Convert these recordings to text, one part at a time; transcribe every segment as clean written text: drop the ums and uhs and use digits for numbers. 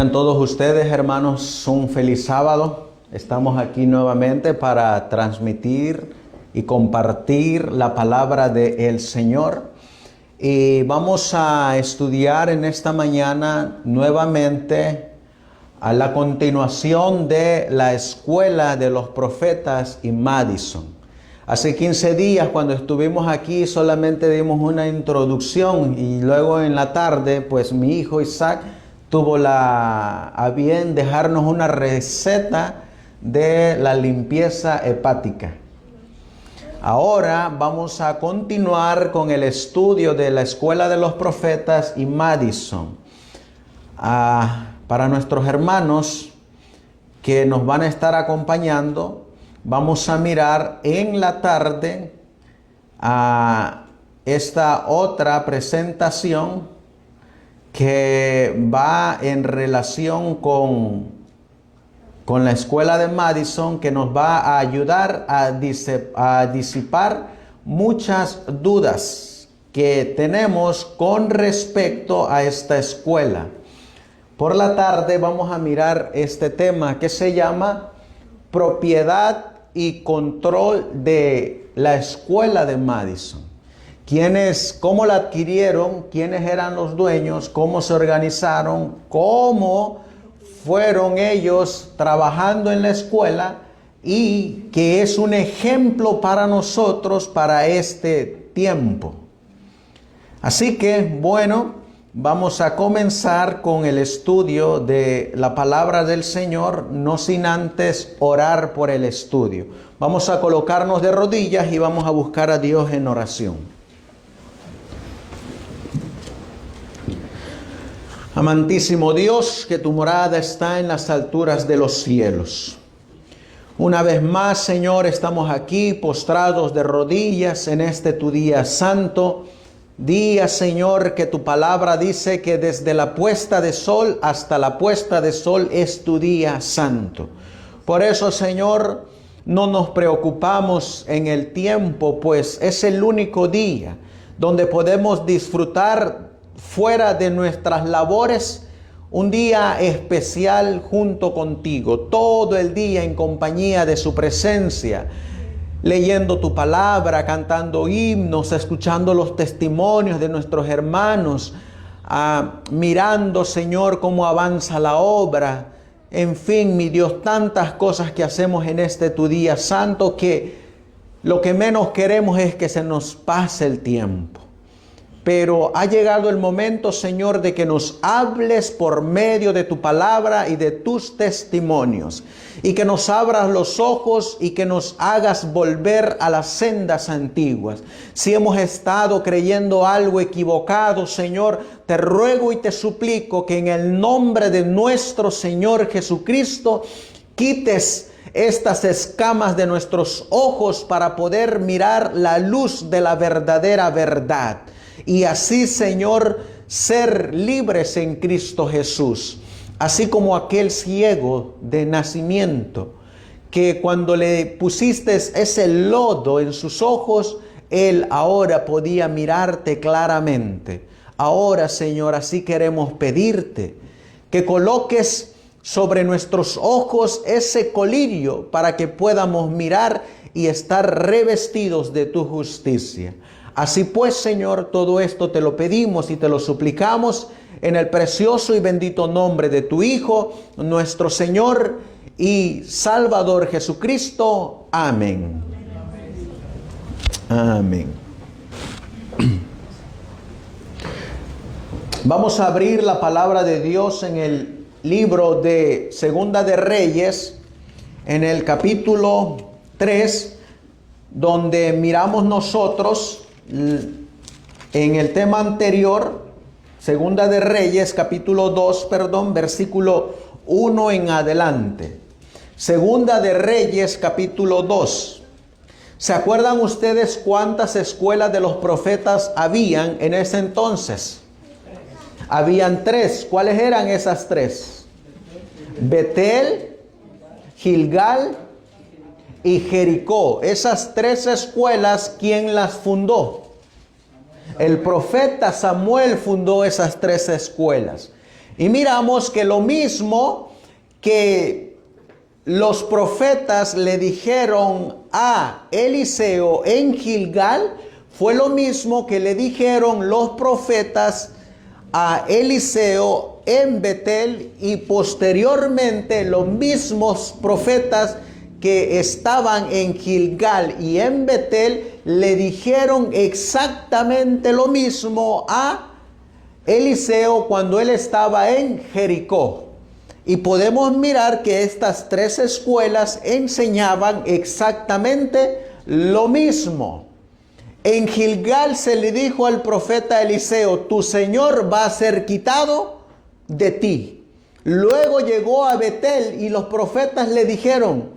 A todos ustedes, hermanos, un feliz sábado. Estamos aquí nuevamente para transmitir y compartir la palabra del Señor. Y vamos a estudiar en esta mañana nuevamente a la continuación de la escuela de los profetas y Madison. Hace 15 días cuando estuvimos aquí solamente dimos una introducción y luego en la tarde pues mi hijo Isaac tuvo a bien dejarnos una receta de la limpieza hepática. Ahora vamos a continuar con el estudio de la escuela de los profetas y Madison. Para nuestros hermanos que nos van a estar acompañando, vamos a mirar en la tarde a esta otra presentación que va en relación con la escuela de Madison, que nos va a ayudar a disipar muchas dudas que tenemos con respecto a esta escuela. Por la tarde vamos a mirar este tema que se llama propiedad y control de la escuela de Madison. ¿Cómo la adquirieron? ¿Quiénes eran los dueños? ¿Cómo se organizaron? ¿Cómo fueron ellos trabajando en la escuela? Y que es un ejemplo para nosotros para este tiempo. Así que, bueno, vamos a comenzar con el estudio de la palabra del Señor, no sin antes orar por el estudio. Vamos a colocarnos de rodillas y vamos a buscar a Dios en oración. Amantísimo Dios, que tu morada está en las alturas de los cielos. Una vez más, Señor, estamos aquí postrados de rodillas en este tu día santo. Día, Señor, que tu palabra dice que desde la puesta de sol hasta la puesta de sol es tu día santo. Por eso, Señor, no nos preocupamos en el tiempo, pues es el único día donde podemos disfrutar fuera de nuestras labores, un día especial junto contigo, todo el día en compañía de su presencia, leyendo tu palabra, cantando himnos, escuchando los testimonios de nuestros hermanos, mirando, Señor, cómo avanza la obra. En fin, mi Dios, tantas cosas que hacemos en este tu día santo que lo que menos queremos es que se nos pase el tiempo. Pero ha llegado el momento, Señor, de que nos hables por medio de tu palabra y de tus testimonios. Y que nos abras los ojos y que nos hagas volver a las sendas antiguas. Si hemos estado creyendo algo equivocado, Señor, te ruego y te suplico que en el nombre de nuestro Señor Jesucristo quites estas escamas de nuestros ojos para poder mirar la luz de la verdadera verdad. Y así, Señor, ser libres en Cristo Jesús. Así como aquel ciego de nacimiento, que cuando le pusiste ese lodo en sus ojos, él ahora podía mirarte claramente. Ahora, Señor, así queremos pedirte que coloques sobre nuestros ojos ese colirio para que podamos mirar y estar revestidos de tu justicia. Así pues, Señor, todo esto te lo pedimos y te lo suplicamos en el precioso y bendito nombre de tu Hijo, nuestro Señor y Salvador Jesucristo. Amén. Amén. Vamos a abrir la palabra de Dios en el libro de Segunda de Reyes, en el capítulo 3, donde miramos nosotros en el tema anterior, Segunda de Reyes, capítulo 2, versículo 1 en adelante. Segunda de Reyes, capítulo 2. ¿Se acuerdan ustedes cuántas escuelas de los profetas habían en ese entonces? Habían 3. ¿Cuáles eran esas 3? Betel, Gilgal y Jericó. Esas 3 escuelas, ¿quién las fundó? El profeta Samuel fundó esas 3 escuelas. Y miramos que lo mismo que los profetas le dijeron a Eliseo en Gilgal, fue lo mismo que le dijeron los profetas a Eliseo en Betel, y posteriormente los mismos profetas que estaban en Gilgal y en Betel le dijeron exactamente lo mismo a Eliseo cuando él estaba en Jericó. Y podemos mirar que estas tres escuelas enseñaban exactamente lo mismo. En Gilgal se le dijo al profeta Eliseo: tu Señor va a ser quitado de ti. Luego llegó a Betel y los profetas le dijeron: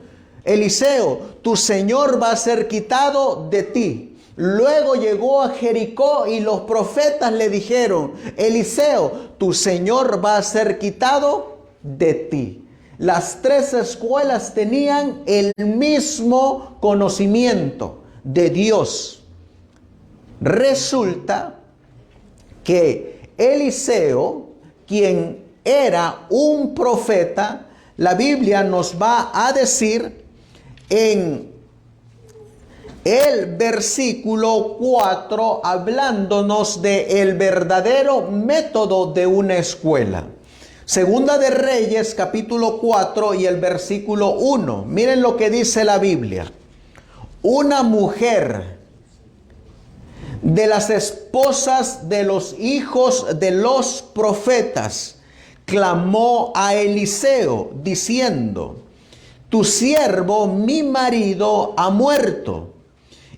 Eliseo, tu Señor va a ser quitado de ti. Luego llegó a Jericó y los profetas le dijeron: Eliseo, tu Señor va a ser quitado de ti. Las tres escuelas tenían el mismo conocimiento de Dios. Resulta que Eliseo, quien era un profeta, la Biblia nos va a decir en el versículo 4, hablándonos del verdadero método de una escuela. Segunda de Reyes, capítulo 4 y el versículo 1. Miren lo que dice la Biblia. Una mujer de las esposas de los hijos de los profetas clamó a Eliseo diciendo: tu siervo, mi marido, ha muerto,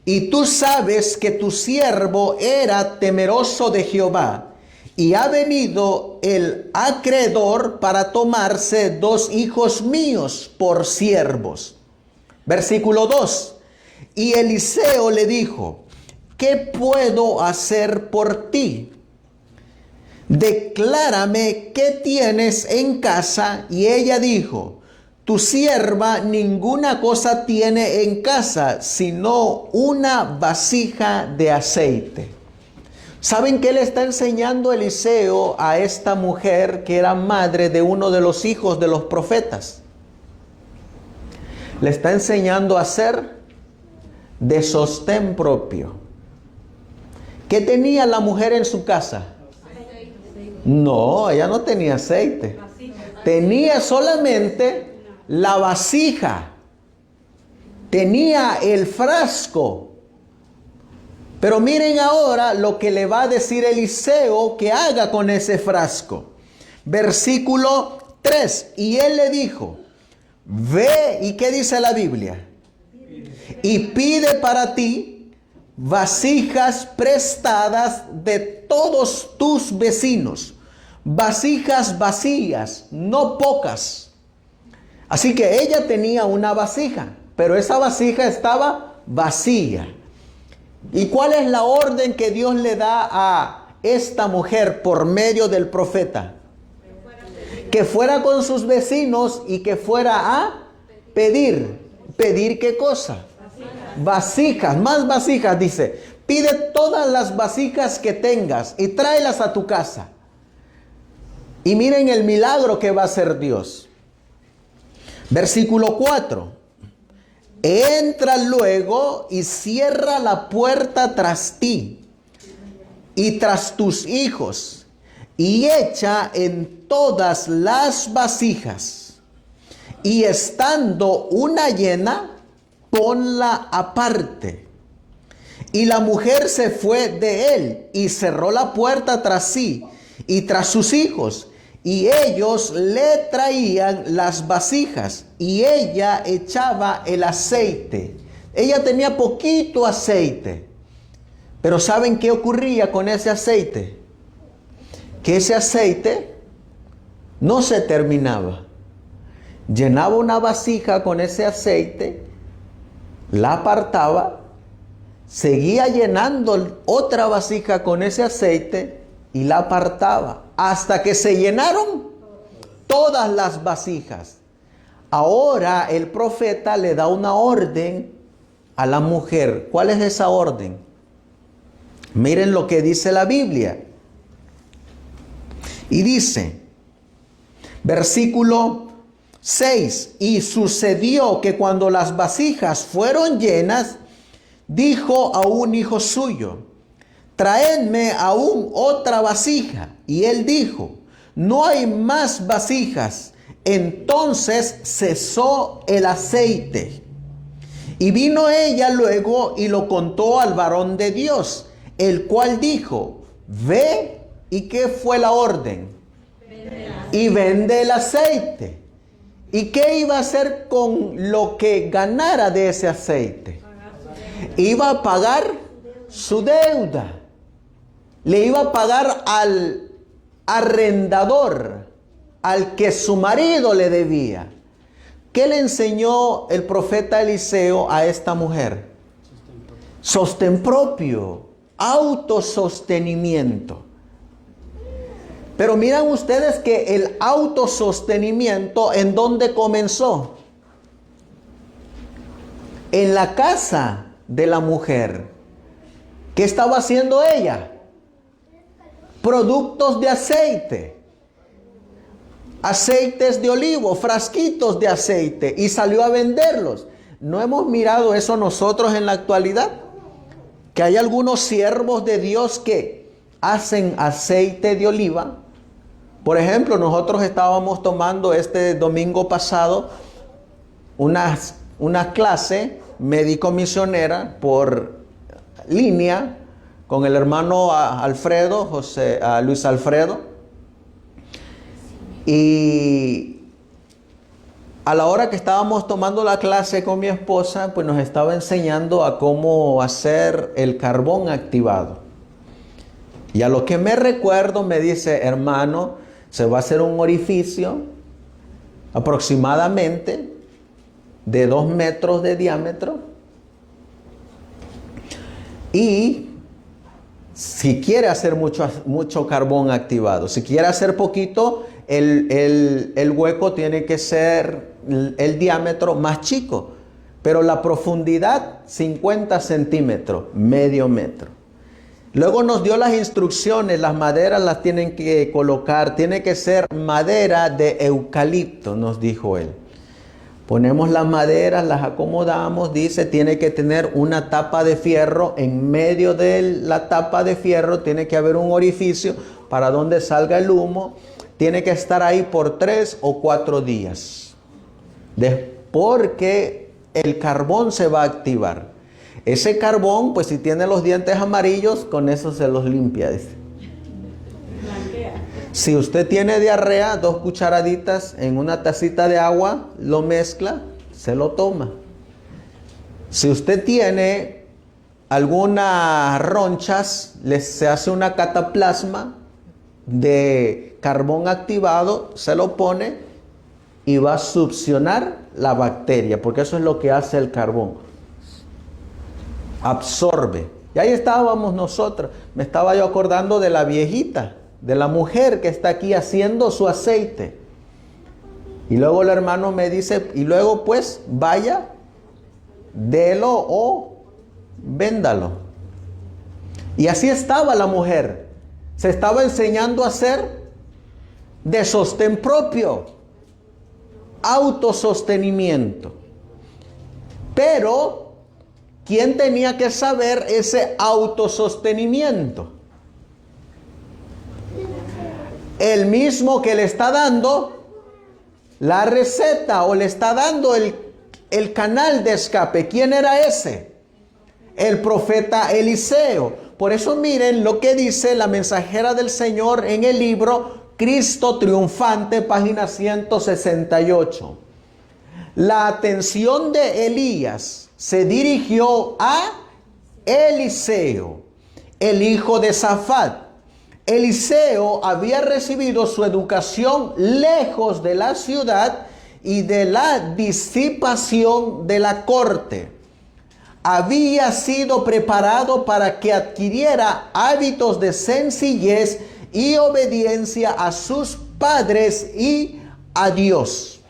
y tú sabes que tu siervo era temeroso de Jehová, y ha venido el acreedor para tomarse 2 hijos míos por siervos. Versículo 2. Y Eliseo le dijo: ¿qué puedo hacer por ti? Declárame qué tienes en casa. Y ella dijo: tu sierva ninguna cosa tiene en casa, sino una vasija de aceite. ¿Saben qué le está enseñando Eliseo a esta mujer que era madre de uno de los hijos de los profetas? Le está enseñando a hacer de sostén propio. ¿Qué tenía la mujer en su casa? No, ella no tenía aceite. Tenía solamente la vasija. Tenía el frasco. Pero miren ahora lo que le va a decir Eliseo que haga con ese frasco. Versículo 3. Y él le dijo: ve, ¿y qué dice la Biblia? Y pide para ti vasijas prestadas de todos tus vecinos, vasijas vacías, no pocas. Así que ella tenía una vasija, pero esa vasija estaba vacía. ¿Y cuál es la orden que Dios le da a esta mujer por medio del profeta? Que fuera con sus vecinos y que fuera a pedir. ¿Pedir qué cosa? Vasijas, más vasijas, dice. Pide todas las vasijas que tengas y tráelas a tu casa. Y miren el milagro que va a hacer Dios. Versículo 4. Entra luego y cierra la puerta tras ti y tras tus hijos, y echa en todas las vasijas, y estando una llena, ponla aparte. Y la mujer se fue de él y cerró la puerta tras sí y tras sus hijos, y ellos le traían las vasijas y ella echaba el aceite. Ella tenía poquito aceite, pero ¿saben qué ocurría con ese aceite? Que ese aceite no se terminaba. Llenaba una vasija con ese aceite, la apartaba, seguía llenando otra vasija con ese aceite y la apartaba hasta que se llenaron todas las vasijas. Ahora el profeta le da una orden a la mujer. ¿Cuál es esa orden? Miren lo que dice la Biblia. Y dice, Versículo 6. Y sucedió que cuando las vasijas fueron llenas, dijo a un hijo suyo: traedme aún otra vasija. Y él dijo: no hay más vasijas. Entonces cesó el aceite. Y vino ella luego y lo contó al varón de Dios, el cual dijo: ve. ¿Y qué fue la orden? Y vende el aceite. ¿Y qué iba a hacer con lo que ganara de ese aceite? Iba a pagar su deuda. Le iba a pagar al arrendador, al que su marido le debía. ¿Qué le enseñó el profeta Eliseo a esta mujer? Sostén propio, autosostenimiento. Pero miran ustedes que el autosostenimiento, ¿en dónde comenzó? En la casa de la mujer. ¿Qué estaba haciendo ella? Productos de aceite. Aceites de olivo, frasquitos de aceite, y salió a venderlos. ¿No hemos mirado eso nosotros en la actualidad? Que hay algunos siervos de Dios que hacen aceite de oliva. Por ejemplo, nosotros estábamos tomando este domingo pasado una clase médico-misionera por línea con el hermano Luis Alfredo. Y a la hora que estábamos tomando la clase con mi esposa, pues nos estaba enseñando a cómo hacer el carbón activado. Y a lo que me recuerdo me dice: hermano, se va a hacer un orificio aproximadamente de 2 metros de diámetro. Y si quiere hacer mucho carbón activado, si quiere hacer poquito, el hueco tiene que ser el diámetro más chico, pero la profundidad 50 centímetros, medio metro. Luego nos dio las instrucciones: las maderas las tienen que colocar, tiene que ser madera de eucalipto, nos dijo él. Ponemos las maderas, las acomodamos, dice, tiene que tener una tapa de fierro. En medio de la tapa de fierro tiene que haber un orificio para donde salga el humo. Tiene que estar ahí por 3 o 4 días. Porque el carbón se va a activar. Ese carbón, pues si tiene los dientes amarillos, con eso se los limpia. Dice. Si usted tiene diarrea, 2 cucharaditas en una tacita de agua, lo mezcla, se lo toma. Si usted tiene algunas ronchas, se hace una cataplasma de carbón activado, se lo pone y va a succionar la bacteria, porque eso es lo que hace el carbón. Absorbe. Y ahí estábamos nosotros. Me estaba yo acordando de la viejita, de la mujer que está aquí haciendo su aceite. Y luego el hermano me dice: y luego pues vaya, délo o véndalo. Y así estaba la mujer. Se estaba enseñando a hacer de sostén propio, autosostenimiento. Pero ¿quién tenía que saber ese autosostenimiento? El mismo que le está dando la receta o le está dando el canal de escape. ¿Quién era ese? El profeta Eliseo. Por eso miren lo que dice la mensajera del Señor en el libro Cristo Triunfante, página 168. La atención de Elías se dirigió a Eliseo, el hijo de Safat. Eliseo había recibido su educación lejos de la ciudad y de la disipación de la corte. Había sido preparado para que adquiriera hábitos de sencillez y obediencia a sus padres y a Dios.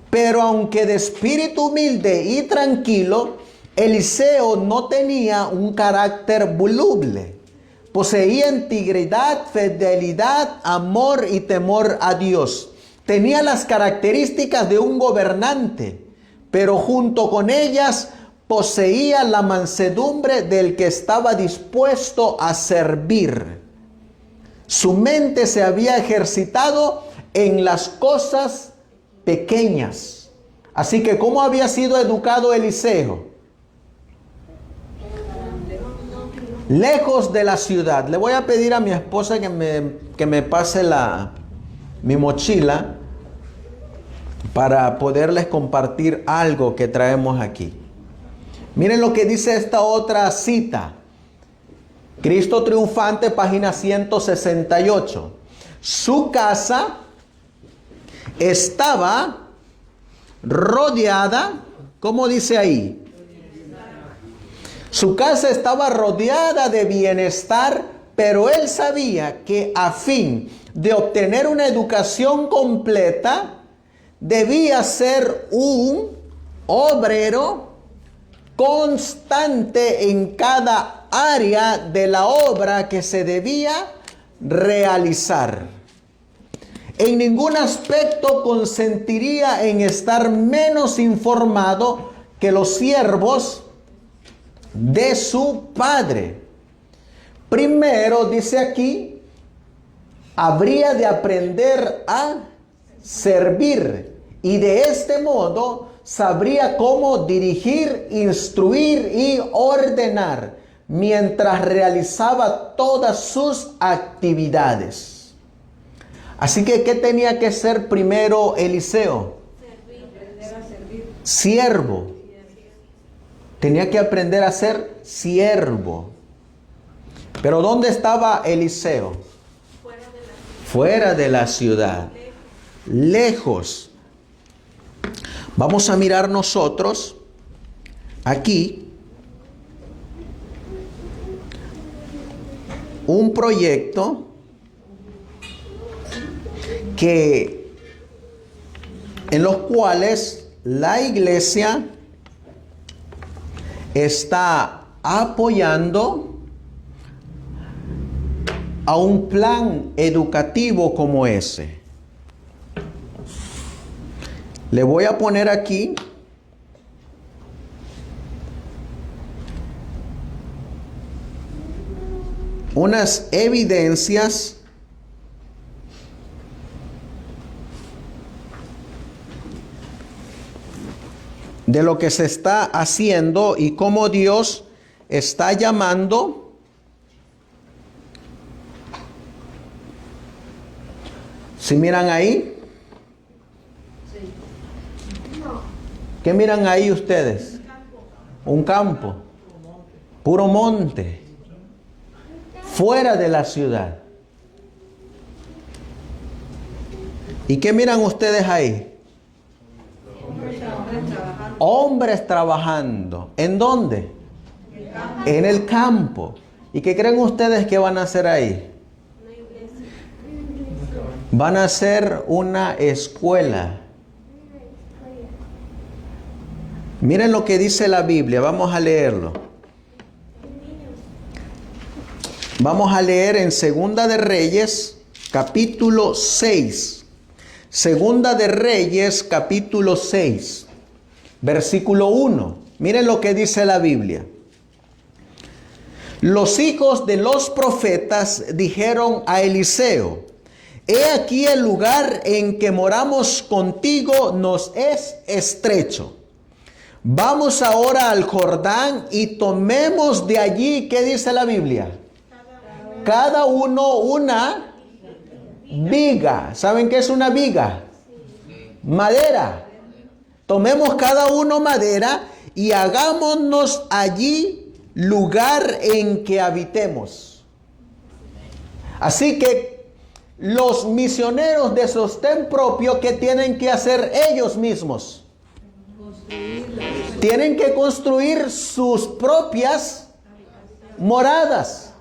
Pero aunque de espíritu humilde y tranquilo, Eliseo no tenía un carácter voluble. Poseía integridad, fidelidad, amor y temor a Dios. tenía las características de un gobernante, pero junto con ellas poseía la mansedumbre del que estaba dispuesto a servir. Su mente se había ejercitado en las cosas pequeñas. Así que, ¿cómo había sido educado Eliseo? Lejos de la ciudad. Le voy a pedir a mi esposa que me pase mi mochila para poderles compartir algo que traemos aquí. Miren lo que dice esta otra cita. Cristo triunfante, página 168. Su casa estaba rodeada, ¿cómo dice ahí? Su casa estaba rodeada de bienestar, pero él sabía que a fin de obtener una educación completa, debía ser un obrero constante en cada área de la obra que se debía realizar. En ningún aspecto consentiría en estar menos informado que los siervos de su padre. Primero, dice aquí, habría de aprender a servir, y de este modo sabría cómo dirigir, instruir y ordenar mientras realizaba todas sus actividades. Así que, ¿qué tenía que ser primero Eliseo? Siervo. Tenía que aprender a ser siervo. Pero ¿dónde estaba Eliseo? Fuera de la ciudad. Lejos. Vamos a mirar nosotros aquí un proyecto en los cuales la iglesia está apoyando a un plan educativo como ese. Le voy a poner aquí unas evidencias de lo que se está haciendo y cómo Dios está llamando ¿sí miran ahí? ¿Qué miran ahí ustedes? Un campo, puro monte, fuera de la ciudad. ¿Y qué miran ustedes ahí? Hombres trabajando. ¿En dónde? En el campo. ¿Y qué creen ustedes que van a hacer ahí? Van a hacer una escuela. Miren lo que dice la Biblia. Vamos a leerlo. Vamos a leer en Segunda de Reyes, capítulo 6. Segunda de Reyes, capítulo 6, versículo 1. Miren lo que dice la Biblia. Los hijos de los profetas dijeron a Eliseo: he aquí el lugar en que moramos contigo nos es estrecho. Vamos ahora al Jordán y tomemos de allí, ¿qué dice la Biblia? Cada uno una viga. ¿Saben qué es una viga? Madera. Tomemos cada uno madera y hagámonos allí lugar en que habitemos. Así que los misioneros de sostén propio, ¿qué tienen que hacer ellos mismos? Tienen que construir sus propias moradas.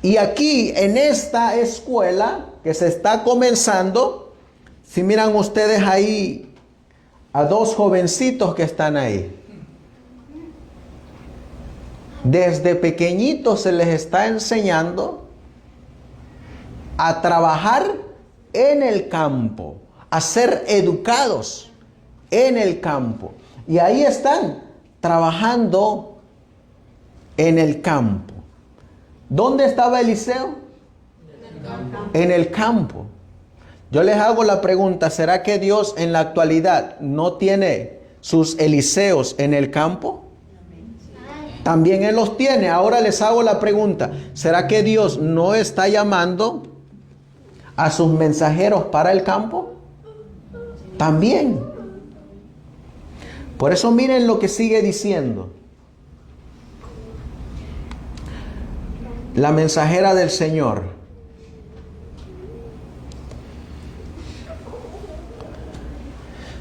Y aquí en esta escuela que se está comenzando, si miran ustedes ahí a dos jovencitos que están ahí, desde pequeñitos se les está enseñando a trabajar en el campo. a ser educados en el campo. Y ahí están trabajando en el campo. ¿Dónde estaba Eliseo? En el campo. Yo les hago la pregunta, ¿será que Dios en la actualidad no tiene sus Eliseos en el campo? También Él los tiene. Ahora les hago la pregunta, ¿será que Dios no está llamando a sus mensajeros para el campo? También. Por eso miren lo que sigue diciendo la mensajera del Señor.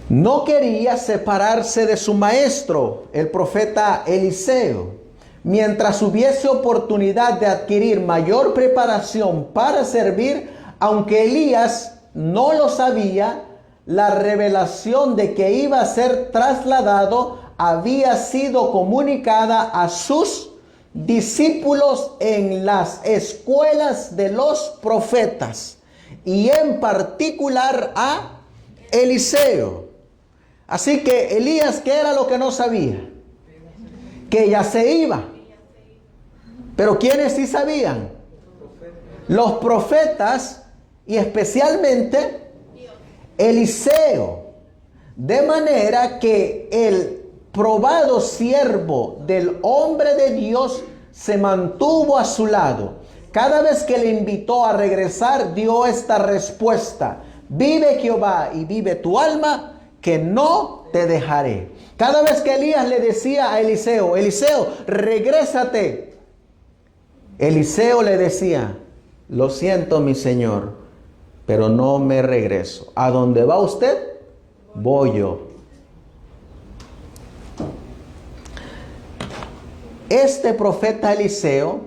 No quería separarse de su maestro, el profeta Eliseo, mientras hubiese oportunidad de adquirir mayor preparación para servir, aunque Elías no lo sabía. La revelación de que iba a ser trasladado había sido comunicada a sus discípulos en las escuelas de los profetas y en particular a Eliseo. Así que Elías, ¿qué era lo que no sabía? Que ya se iba. Pero ¿quiénes sí sabían? Los profetas y especialmente Eliseo. De manera que el probado siervo del hombre de Dios se mantuvo a su lado. Cada vez que le invitó a regresar, dio esta respuesta: vive Jehová y vive tu alma, que no te dejaré. Cada vez que Elías le decía a Eliseo: Eliseo, regrésate, Eliseo le decía: lo siento, mi señor, pero no me regreso. ¿A dónde va usted? Voy yo. Este profeta Eliseo,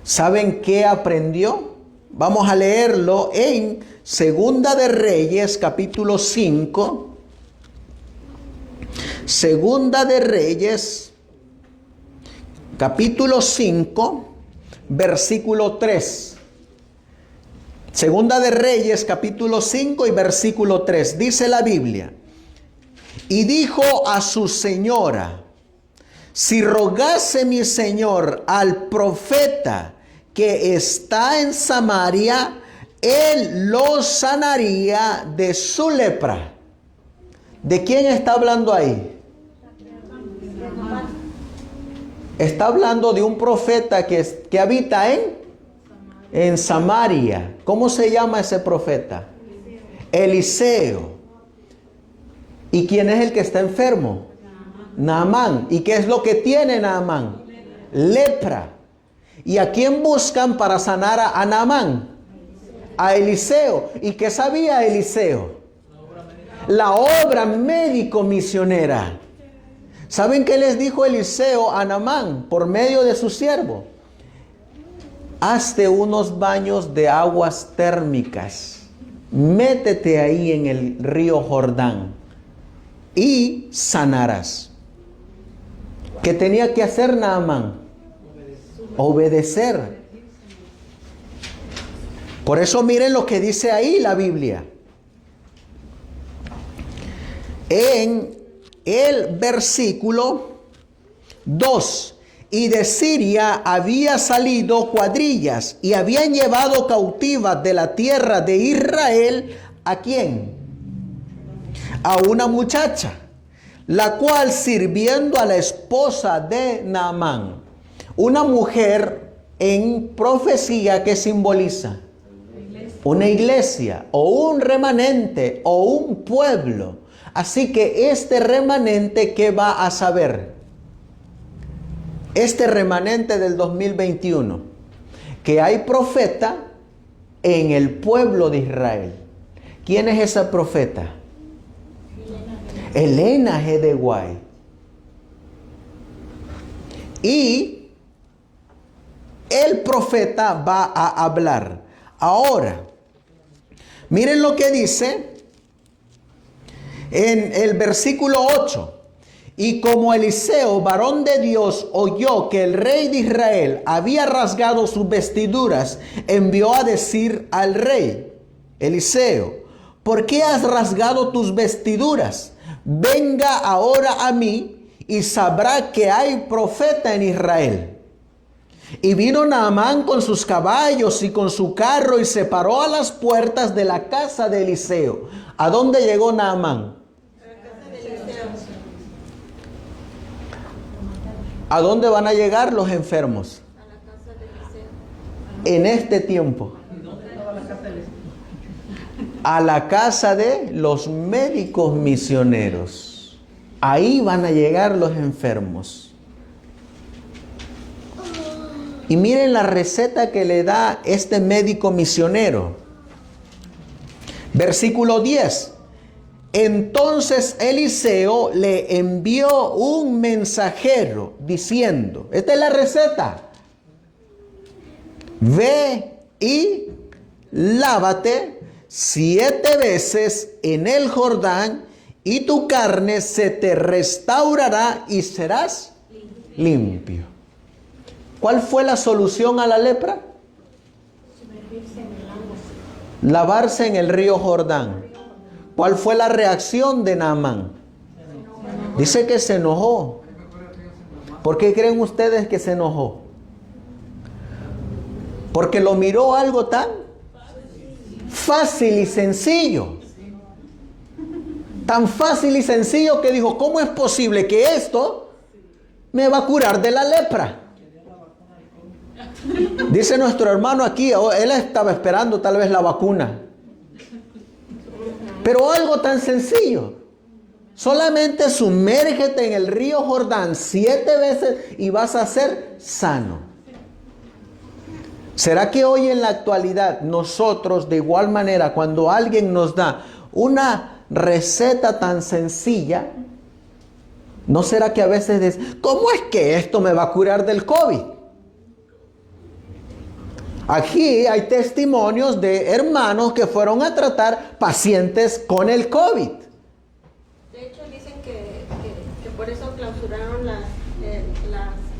¿saben qué aprendió? Vamos a leerlo en Segunda de Reyes, capítulo 5. Segunda de Reyes, capítulo 5, versículo 3. Segunda de Reyes, capítulo 5 y versículo 3. Dice la Biblia: y dijo a su señora: si rogase mi señor al profeta que está en Samaria, él lo sanaría de su lepra. ¿De quién está hablando ahí? Está hablando de un profeta que habita en Samaria. ¿Cómo se llama ese profeta? Eliseo. ¿Y quién es el que está enfermo? Naamán. ¿Y qué es lo que tiene Naamán? Lepra. ¿Y a quién buscan para sanar a Naamán? A Eliseo. ¿Y qué sabía Eliseo? La obra médico-misionera. ¿Saben qué les dijo Eliseo a Naamán por medio de su siervo? Hazte unos baños de aguas térmicas. Métete ahí en el río Jordán y sanarás. ¿Qué tenía que hacer Naamán? Obedecer. Por eso miren lo que dice ahí la Biblia. En el versículo 2. Y de Siria había salido cuadrillas y habían llevado cautivas de la tierra de Israel. ¿A quién? A una muchacha, la cual sirviendo a la esposa de Naamán. Una mujer en profecía que simboliza una iglesia o un remanente o un pueblo. Así que este remanente, ¿qué va a saber? Este remanente del 2021, que hay profeta en el pueblo de Israel. ¿Quién es esa profeta? Elena G. de White. Y el profeta va a hablar. Ahora, miren lo que dice en el versículo 8. Y como Eliseo, varón de Dios, oyó que el rey de Israel había rasgado sus vestiduras, envió a decir al rey Eliseo: ¿por qué has rasgado tus vestiduras? Venga ahora a mí y sabrá que hay profeta en Israel. Y vino Naamán con sus caballos y con su carro y se paró a las puertas de la casa de Eliseo. ¿A dónde llegó Naamán? ¿A dónde van a llegar los enfermos? En este tiempo. A la casa de los médicos misioneros. Ahí van a llegar los enfermos. Y miren la receta que le da este médico misionero. Versículo 10. Entonces Eliseo le envió un mensajero diciendo, esta es la receta. Ve y lávate 7 veces en el Jordán y tu carne se te restaurará y serás limpio. ¿Cuál fue la solución a la lepra? Lavarse en el río Jordán. ¿Cuál fue la reacción de Naamán? Dice que se enojó. ¿Por qué creen ustedes que se enojó? Porque lo miró algo tan fácil y sencillo. Tan fácil y sencillo que dijo, ¿cómo es posible que esto me va a curar de la lepra? Dice nuestro hermano aquí, él estaba esperando tal vez la vacuna. Pero algo tan sencillo. Solamente sumérgete en el río Jordán 7 veces y vas a ser sano. ¿Será que hoy en la actualidad nosotros de igual manera cuando alguien nos da una receta tan sencilla, no será que a veces decimos, ¿cómo es que esto me va a curar del COVID? Aquí hay testimonios de hermanos que fueron a tratar pacientes con el COVID. De hecho, dicen que por eso clausuraron las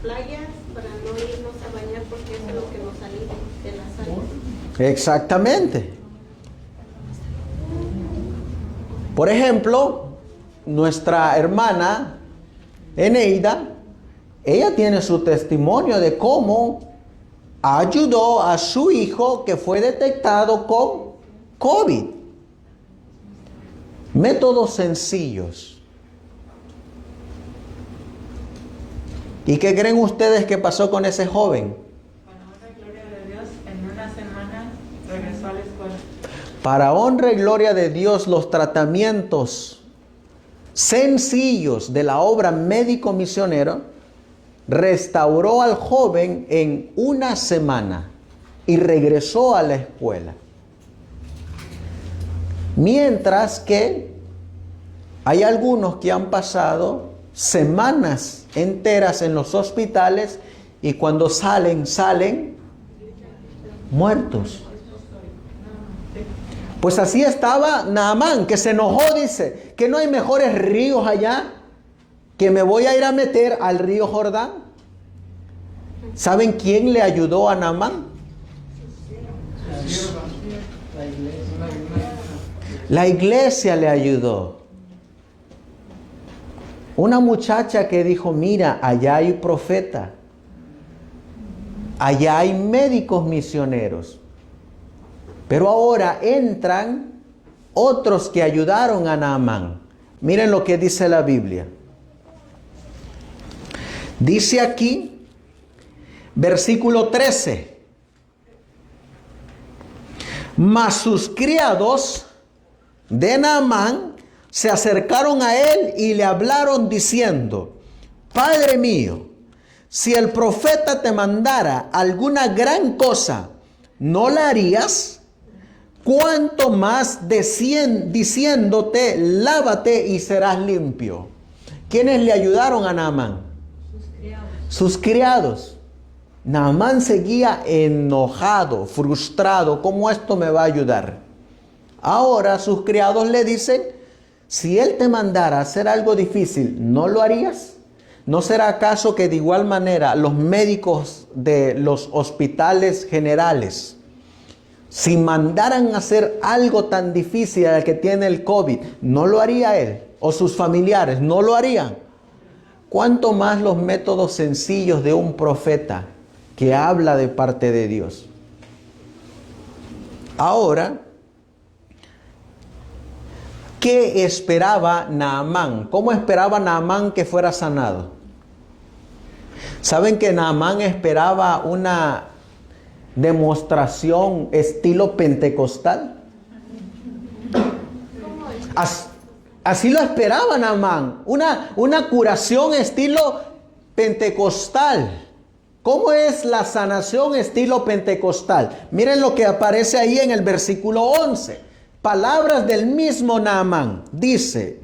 playas para no irnos a bañar porque eso es lo que nos alivia de la salud. Exactamente. Por ejemplo, nuestra hermana Eneida, ella tiene su testimonio de cómo ayudó a su hijo que fue detectado con COVID. Métodos sencillos. ¿Y qué creen ustedes que pasó con ese joven? Para honra y gloria de Dios, en una semana regresó a la escuela. Para honra y gloria de Dios, los tratamientos sencillos de la obra médico misionero restauró al joven en una semana y regresó a la escuela. Mientras que hay algunos que han pasado semanas enteras en los hospitales y cuando salen muertos. Pues así estaba Naamán, que se enojó, dice, que no hay mejores ríos allá, que me voy a ir a meter al río Jordán. ¿Saben quién le ayudó a Naamán? La iglesia le ayudó. Una muchacha que dijo, mira, allá hay profeta, allá hay médicos misioneros. Pero ahora entran otros que ayudaron a Naamán. Miren lo que dice la Biblia. Dice aquí, versículo 13. Mas sus criados de Naamán se acercaron a él y le hablaron diciendo, Padre mío, si el profeta te mandara alguna gran cosa, ¿no la harías? Cuanto más diciéndote, lávate y serás limpio. ¿Quiénes le ayudaron a Naamán? Sus criados. Naamán seguía enojado, frustrado. ¿Cómo esto me va a ayudar? Ahora sus criados le dicen, si él te mandara a hacer algo difícil, ¿no lo harías? ¿No será acaso que de igual manera los médicos de los hospitales generales Si mandaran a hacer algo tan difícil al que tiene el COVID, ¿no lo haría él? ¿O sus familiares no lo harían? ¿Cuánto más los métodos sencillos de un profeta que habla de parte de Dios? Ahora, ¿qué esperaba Naamán? ¿Cómo esperaba Naamán que fuera sanado? ¿Saben que Naamán esperaba una demostración estilo pentecostal? Así lo esperaba Naamán, una curación estilo pentecostal. ¿Cómo es la sanación estilo pentecostal? Miren lo que aparece ahí en el versículo 11. Palabras del mismo Naamán. Dice,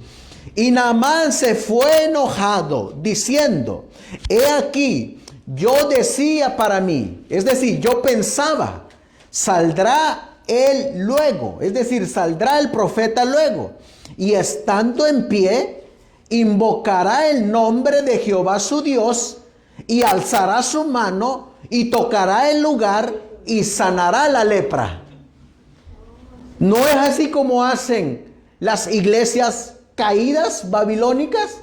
y Naamán se fue enojado, diciendo, he aquí, yo decía para mí, es decir, yo pensaba, saldrá él luego, es decir, saldrá el profeta luego, y estando en pie, invocará el nombre de Jehová su Dios, y alzará su mano, y tocará el lugar, y sanará la lepra. ¿No es así como hacen las iglesias caídas babilónicas?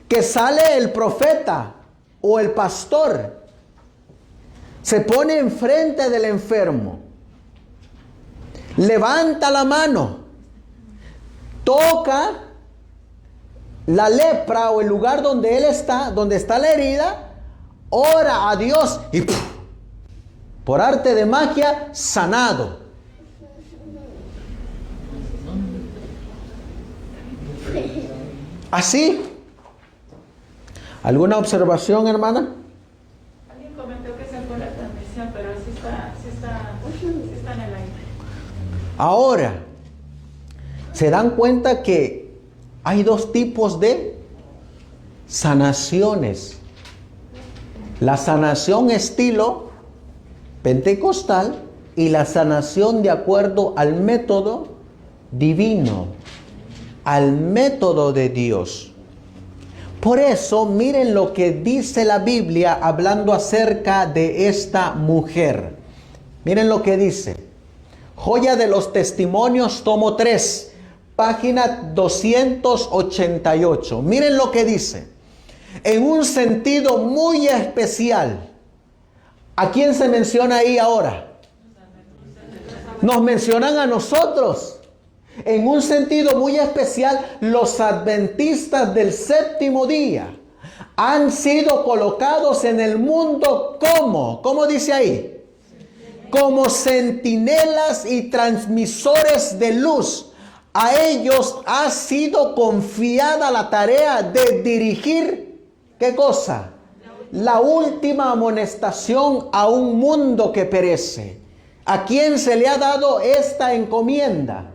Que sale el profeta o el pastor, se pone enfrente del enfermo, levanta la mano, toca la lepra o el lugar donde él está, donde está la herida, ora a Dios y ¡puf!, por arte de magia, sanado. Así. ¿Alguna observación, hermana? Alguien comentó que se fue la transmisión, pero sí está en el aire. Ahora, ¿se dan cuenta que hay dos tipos de sanaciones? La sanación estilo pentecostal y la sanación de acuerdo al método divino, al método de Dios. Por eso, miren lo que dice la Biblia hablando acerca de esta mujer. Miren lo que dice. Joya de los Testimonios, tomo 3, página 288. Miren lo que dice. En un sentido muy especial. ¿A quién se menciona ahí ahora? Nos mencionan a nosotros. En un sentido muy especial, los adventistas del séptimo día han sido colocados en el mundo como, ¿cómo dice ahí? Como centinelas y transmisores de luz. A ellos ha sido confiada la tarea de dirigir, ¿qué cosa? La última amonestación a un mundo que perece. ¿A quién se le ha dado esta encomienda?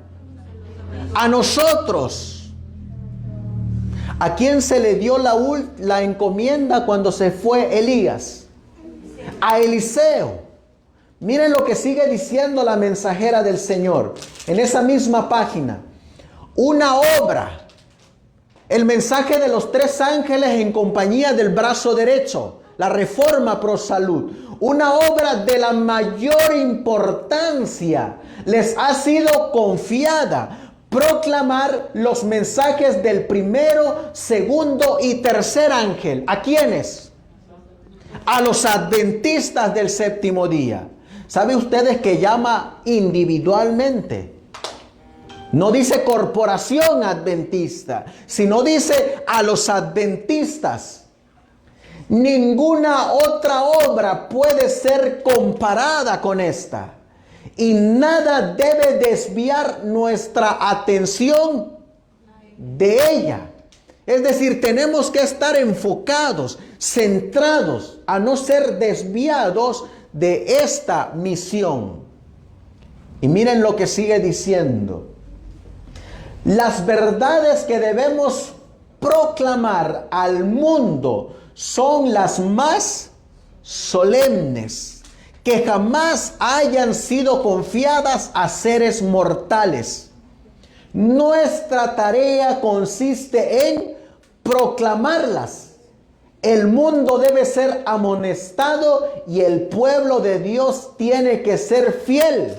A nosotros. ¿A quién se le dio la encomienda cuando se fue Elías? A Eliseo. Miren lo que sigue diciendo la mensajera del Señor en esa misma página. Una obra. El mensaje de los 3 ángeles en compañía del brazo derecho. La reforma pro salud. Una obra de la mayor importancia les ha sido confiada. Proclamar los mensajes del primero, segundo y tercer ángel. ¿A quiénes? A los adventistas del séptimo día. ¿Saben ustedes que llama individualmente? No dice corporación adventista, sino dice a los adventistas. Ninguna otra obra puede ser comparada con esta. Y nada debe desviar nuestra atención de ella. Es decir, tenemos que estar enfocados, centrados, a no ser desviados de esta misión. Y miren lo que sigue diciendo. Las verdades que debemos proclamar al mundo son las más solemnes que jamás hayan sido confiadas a seres mortales. Nuestra tarea consiste en proclamarlas El mundo debe ser amonestado y el pueblo de Dios tiene que ser fiel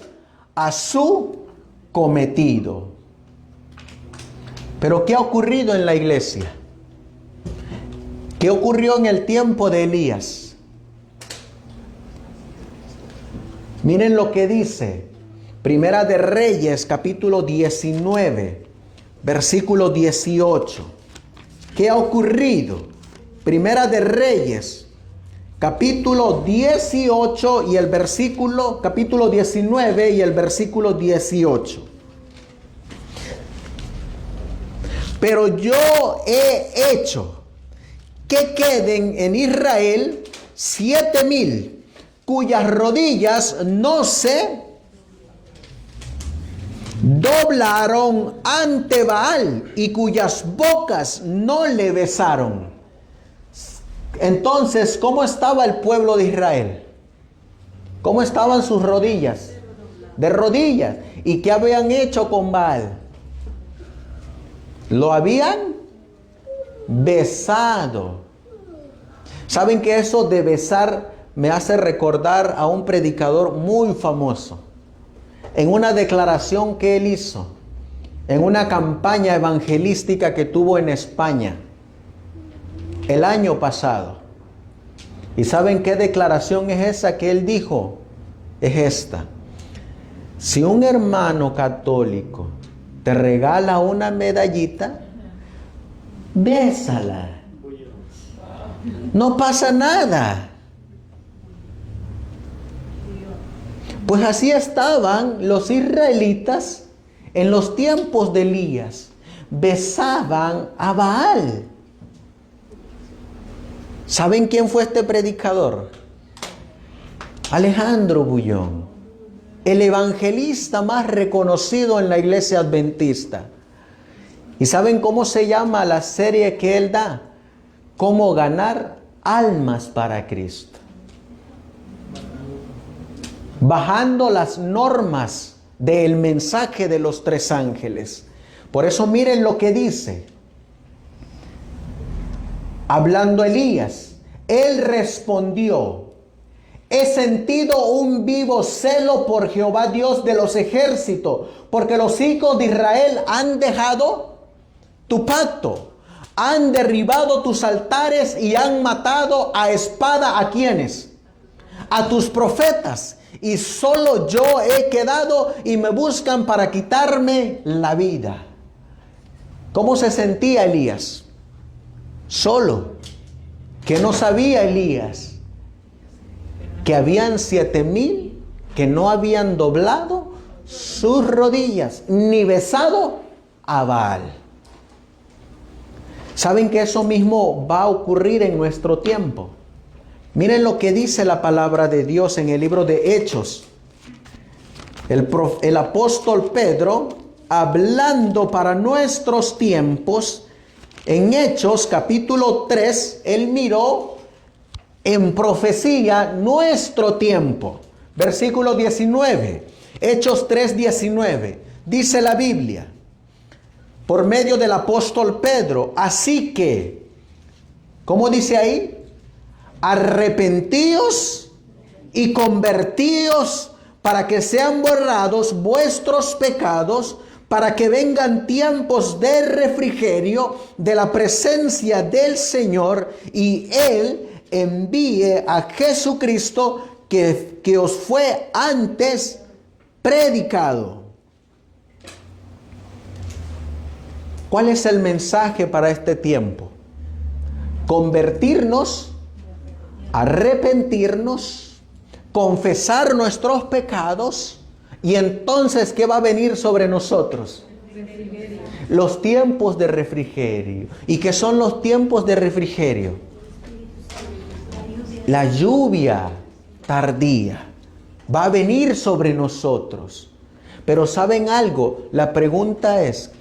a su cometido. Pero ¿qué ha ocurrido en la iglesia? ¿Qué ocurrió en el tiempo de Elías? Miren lo que dice Primera de Reyes, capítulo 19, versículo 18. ¿Qué ha ocurrido? Primera de Reyes, capítulo 18 y el versículo, capítulo 19 y el versículo 18. Pero yo he hecho que queden en Israel 7,000 cuyas rodillas no se doblaron ante Baal y cuyas bocas no le besaron. Entonces, ¿cómo estaba el pueblo de Israel? ¿Cómo estaban sus rodillas? De rodillas. ¿Y qué habían hecho con Baal? Lo habían besado. ¿Saben que eso de besar me hace recordar a un predicador muy famoso? En una declaración que él hizo, en una campaña evangelística que tuvo en España, el año pasado. ¿Y saben qué declaración es esa que él dijo? Es esta. Si un hermano católico te regala una medallita, bésala. No pasa nada. Pues así estaban los israelitas en los tiempos de Elías. Besaban a Baal. ¿Saben quién fue este predicador? Alejandro Bullón, el evangelista más reconocido en la iglesia adventista. ¿Y saben cómo se llama la serie que él da? Cómo ganar almas para Cristo. Bajando las normas del mensaje de los 3 ángeles. Por eso miren lo que dice. Hablando Elías, él respondió: he sentido un vivo celo por Jehová Dios de los ejércitos, porque los hijos de Israel han dejado tu pacto, han derribado tus altares y han matado a espada ¿a quiénes? A tus profetas, y solo yo he quedado y me buscan para quitarme la vida. ¿Cómo se sentía Elías? Solo. Que no sabía Elías que habían 7,000 que no habían doblado sus rodillas ni besado a Baal. ¿Saben que eso mismo va a ocurrir en nuestro tiempo? Miren lo que dice la palabra de Dios en el libro de Hechos. El apóstol Pedro, hablando para nuestros tiempos, en Hechos capítulo 3, él miró en profecía nuestro tiempo. Versículo 19, Hechos 3:19, dice la Biblia, por medio del apóstol Pedro: así que, ¿cómo dice ahí? Arrepentíos y convertíos para que sean borrados vuestros pecados, para que vengan tiempos de refrigerio de la presencia del Señor, y Él envíe a Jesucristo que os fue antes predicado. ¿Cuál es el mensaje para este tiempo? Convertirnos, arrepentirnos, confesar nuestros pecados. Y entonces, ¿qué va a venir sobre nosotros? Los tiempos de refrigerio. ¿Y qué son los tiempos de refrigerio? La lluvia tardía va a venir sobre nosotros. Pero ¿saben algo? La pregunta es,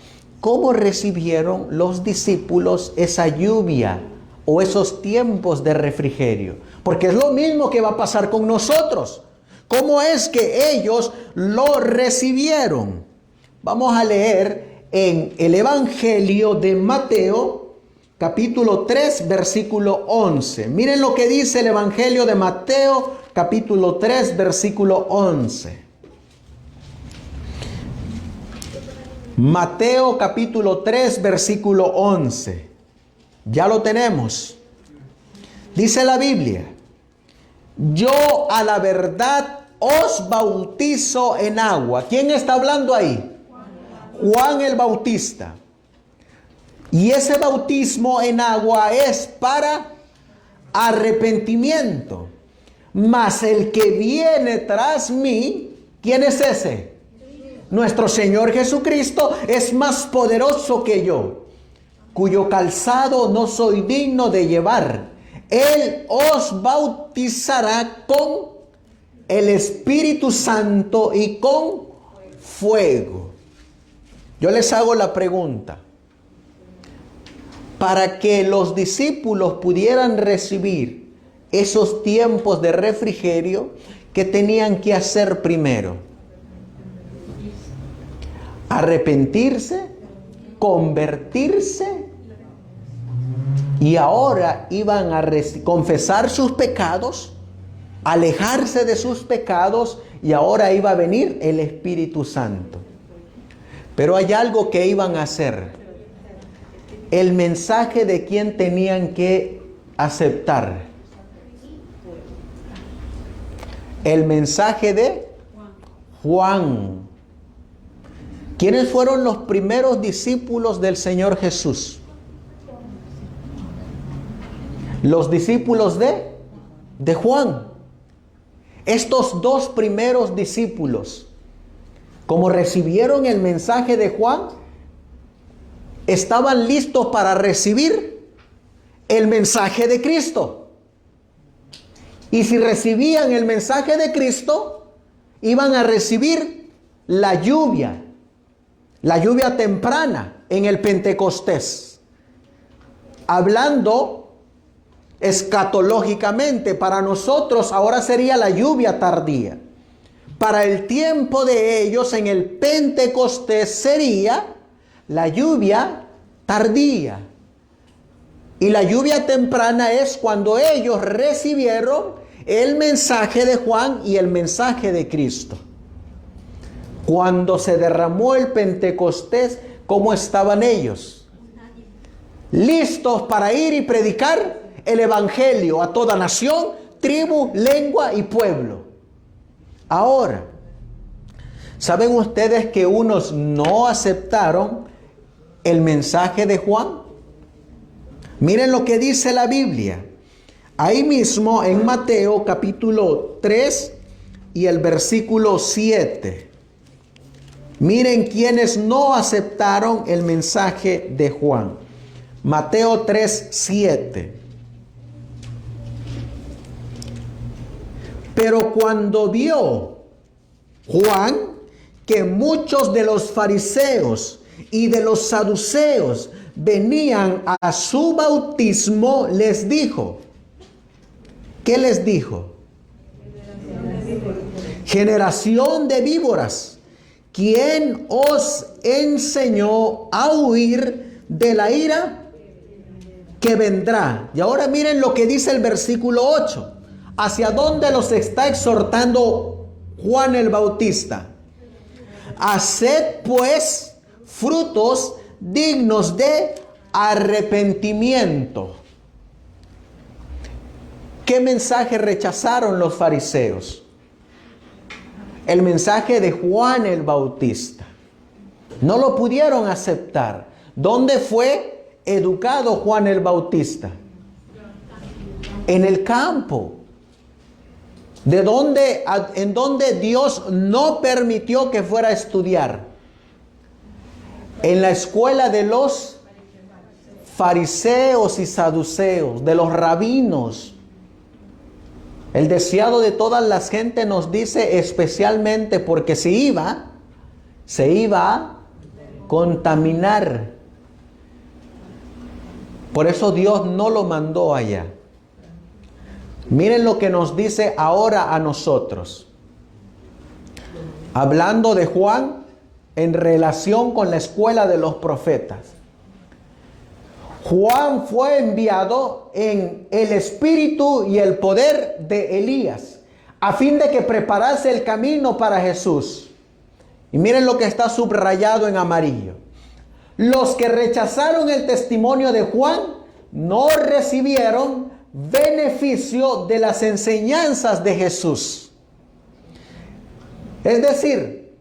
¿cómo recibieron los discípulos esa lluvia o esos tiempos de refrigerio? Porque es lo mismo que va a pasar con nosotros. ¿Cómo es que ellos lo recibieron? Vamos a leer en el Evangelio de Mateo, capítulo 3, versículo 11. Miren lo que dice el Evangelio de Mateo, capítulo 3, versículo 11. Mateo capítulo 3, versículo 11. Ya lo tenemos. Dice la Biblia: yo a la verdad os bautizo en agua. ¿Quién está hablando ahí? Juan el Bautista. Y ese bautismo en agua es para arrepentimiento. Mas el que viene tras mí, ¿quién es ese? Nuestro Señor Jesucristo es más poderoso que yo, cuyo calzado no soy digno de llevar. Él os bautizará con el Espíritu Santo y con fuego. Yo les hago la pregunta. Para que los discípulos pudieran recibir esos tiempos de refrigerio, ¿qué tenían que hacer primero? Arrepentirse, convertirse, y ahora iban a confesar sus pecados, alejarse de sus pecados, y ahora iba a venir el Espíritu Santo. Pero hay algo que iban a hacer. El mensaje de quién tenían que aceptar. El mensaje de Juan. ¿Quiénes fueron los primeros discípulos del Señor Jesús? Los discípulos de Juan. Estos dos primeros discípulos, como recibieron el mensaje de Juan, estaban listos para recibir el mensaje de Cristo. Y si recibían el mensaje de Cristo, iban a recibir la lluvia temprana en el Pentecostés. Hablando escatológicamente, para nosotros ahora sería la lluvia tardía. Para el tiempo de ellos en el Pentecostés sería la lluvia tardía. Y la lluvia temprana es cuando ellos recibieron el mensaje de Juan y el mensaje de Cristo. Cuando se derramó el Pentecostés, ¿cómo estaban ellos? Listos para ir y predicar el Evangelio a toda nación, tribu, lengua y pueblo. Ahora, ¿saben ustedes que unos no aceptaron el mensaje de Juan? Miren lo que dice la Biblia. Ahí mismo en Mateo capítulo 3 y el versículo 7. Miren quienes no aceptaron el mensaje de Juan. Mateo 3, 7. Pero cuando vio Juan que muchos de los fariseos y de los saduceos venían a su bautismo, les dijo. ¿Qué les dijo? Generación de víboras, ¿quién os enseñó a huir de la ira que vendrá? Y ahora miren lo que dice el versículo 8. ¿Hacia dónde los está exhortando Juan el Bautista? Haced pues frutos dignos de arrepentimiento. ¿Qué mensaje rechazaron los fariseos? El mensaje de Juan el Bautista. No lo pudieron aceptar. ¿Dónde fue educado Juan el Bautista? En el campo. En donde Dios no permitió que fuera a estudiar. En la escuela de los fariseos y saduceos, de los rabinos. El deseado de todas las gentes, nos dice, especialmente porque se iba a contaminar. Por eso Dios no lo mandó allá. Miren lo que nos dice ahora a nosotros. Hablando de Juan en relación con la escuela de los profetas. Juan fue enviado en el espíritu y el poder de Elías, a fin de que preparase el camino para Jesús. Y miren lo que está subrayado en amarillo. Los que rechazaron el testimonio de Juan no recibieron beneficio de las enseñanzas de Jesús. Es decir,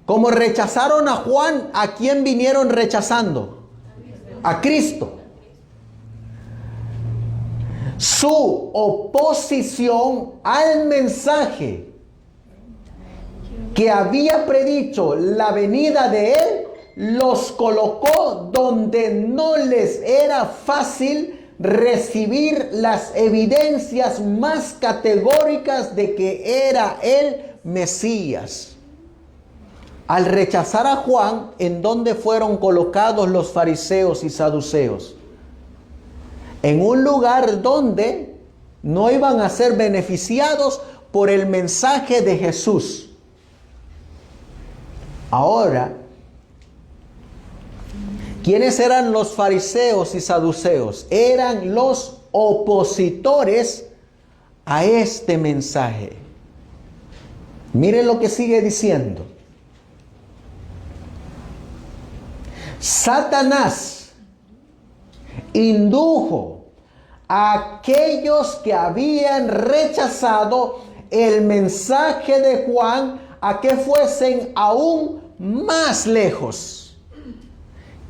como rechazaron a Juan, ¿a quién vinieron rechazando? A Cristo. Su oposición al mensaje que había predicho la venida de Él, los colocó donde no les era fácil recibir las evidencias más categóricas de que era el Mesías. Al rechazar a Juan, ¿en dónde fueron colocados los fariseos y saduceos? En un lugar donde no iban a ser beneficiados por el mensaje de Jesús. Ahora, ¿quiénes eran los fariseos y saduceos? Eran los opositores a este mensaje. Miren lo que sigue diciendo. Satanás indujo a aquellos que habían rechazado el mensaje de Juan a que fuesen aún más lejos.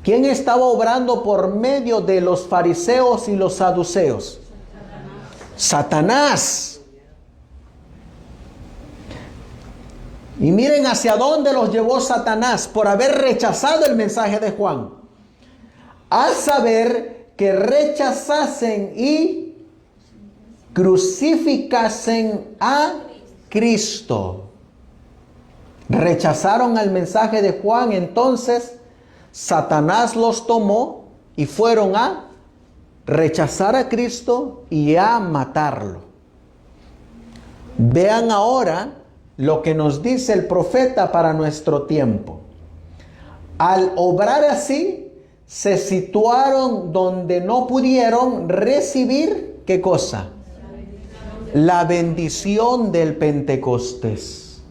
¿Quién estaba obrando por medio de los fariseos y los saduceos? Satanás. Y miren hacia dónde los llevó Satanás por haber rechazado el mensaje de Juan. A saber que rechazasen y crucificasen a Cristo. Rechazaron el mensaje de Juan, entonces Satanás los tomó y fueron a rechazar a Cristo y a matarlo. Vean ahora lo que nos dice el profeta para nuestro tiempo. Al obrar así, se situaron donde no pudieron recibir, ¿qué cosa? La bendición del Pentecostés.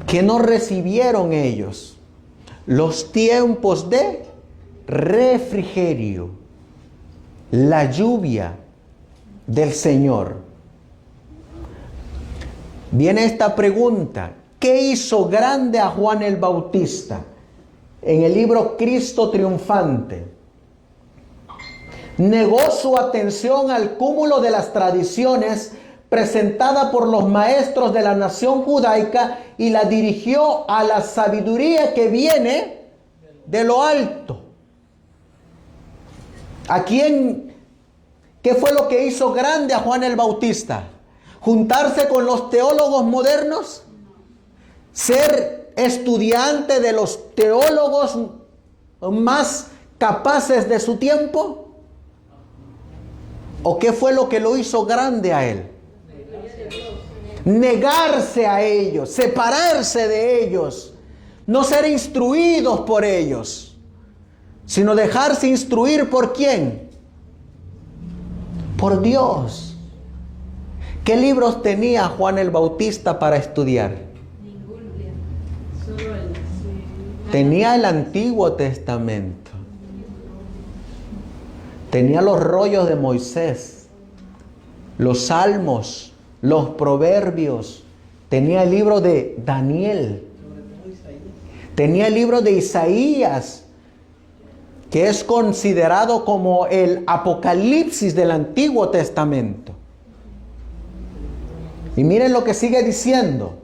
¿Qué no recibieron ellos? Los tiempos de refrigerio, la lluvia del Señor. Viene esta pregunta: ¿qué hizo grande a Juan el Bautista? En el libro Cristo Triunfante, negó su atención al cúmulo de las tradiciones presentada por los maestros de la nación judaica y la dirigió a la sabiduría que viene de lo alto. ¿A quién? ¿Qué fue lo que hizo grande a Juan el Bautista? ¿Juntarse con los teólogos modernos? ¿Ser estudiante de los teólogos más capaces de su tiempo? ¿O qué fue lo que lo hizo grande a él? Negarse a ellos, separarse de ellos, no ser instruidos por ellos, sino dejarse instruir ¿por quién? Por Dios. ¿Qué libros tenía Juan el Bautista para estudiar? Tenía el Antiguo Testamento. Tenía los rollos de Moisés, los Salmos, los Proverbios. Tenía el libro de Daniel. Tenía el libro de Isaías, que es considerado como el Apocalipsis del Antiguo Testamento. Y miren lo que sigue diciendo.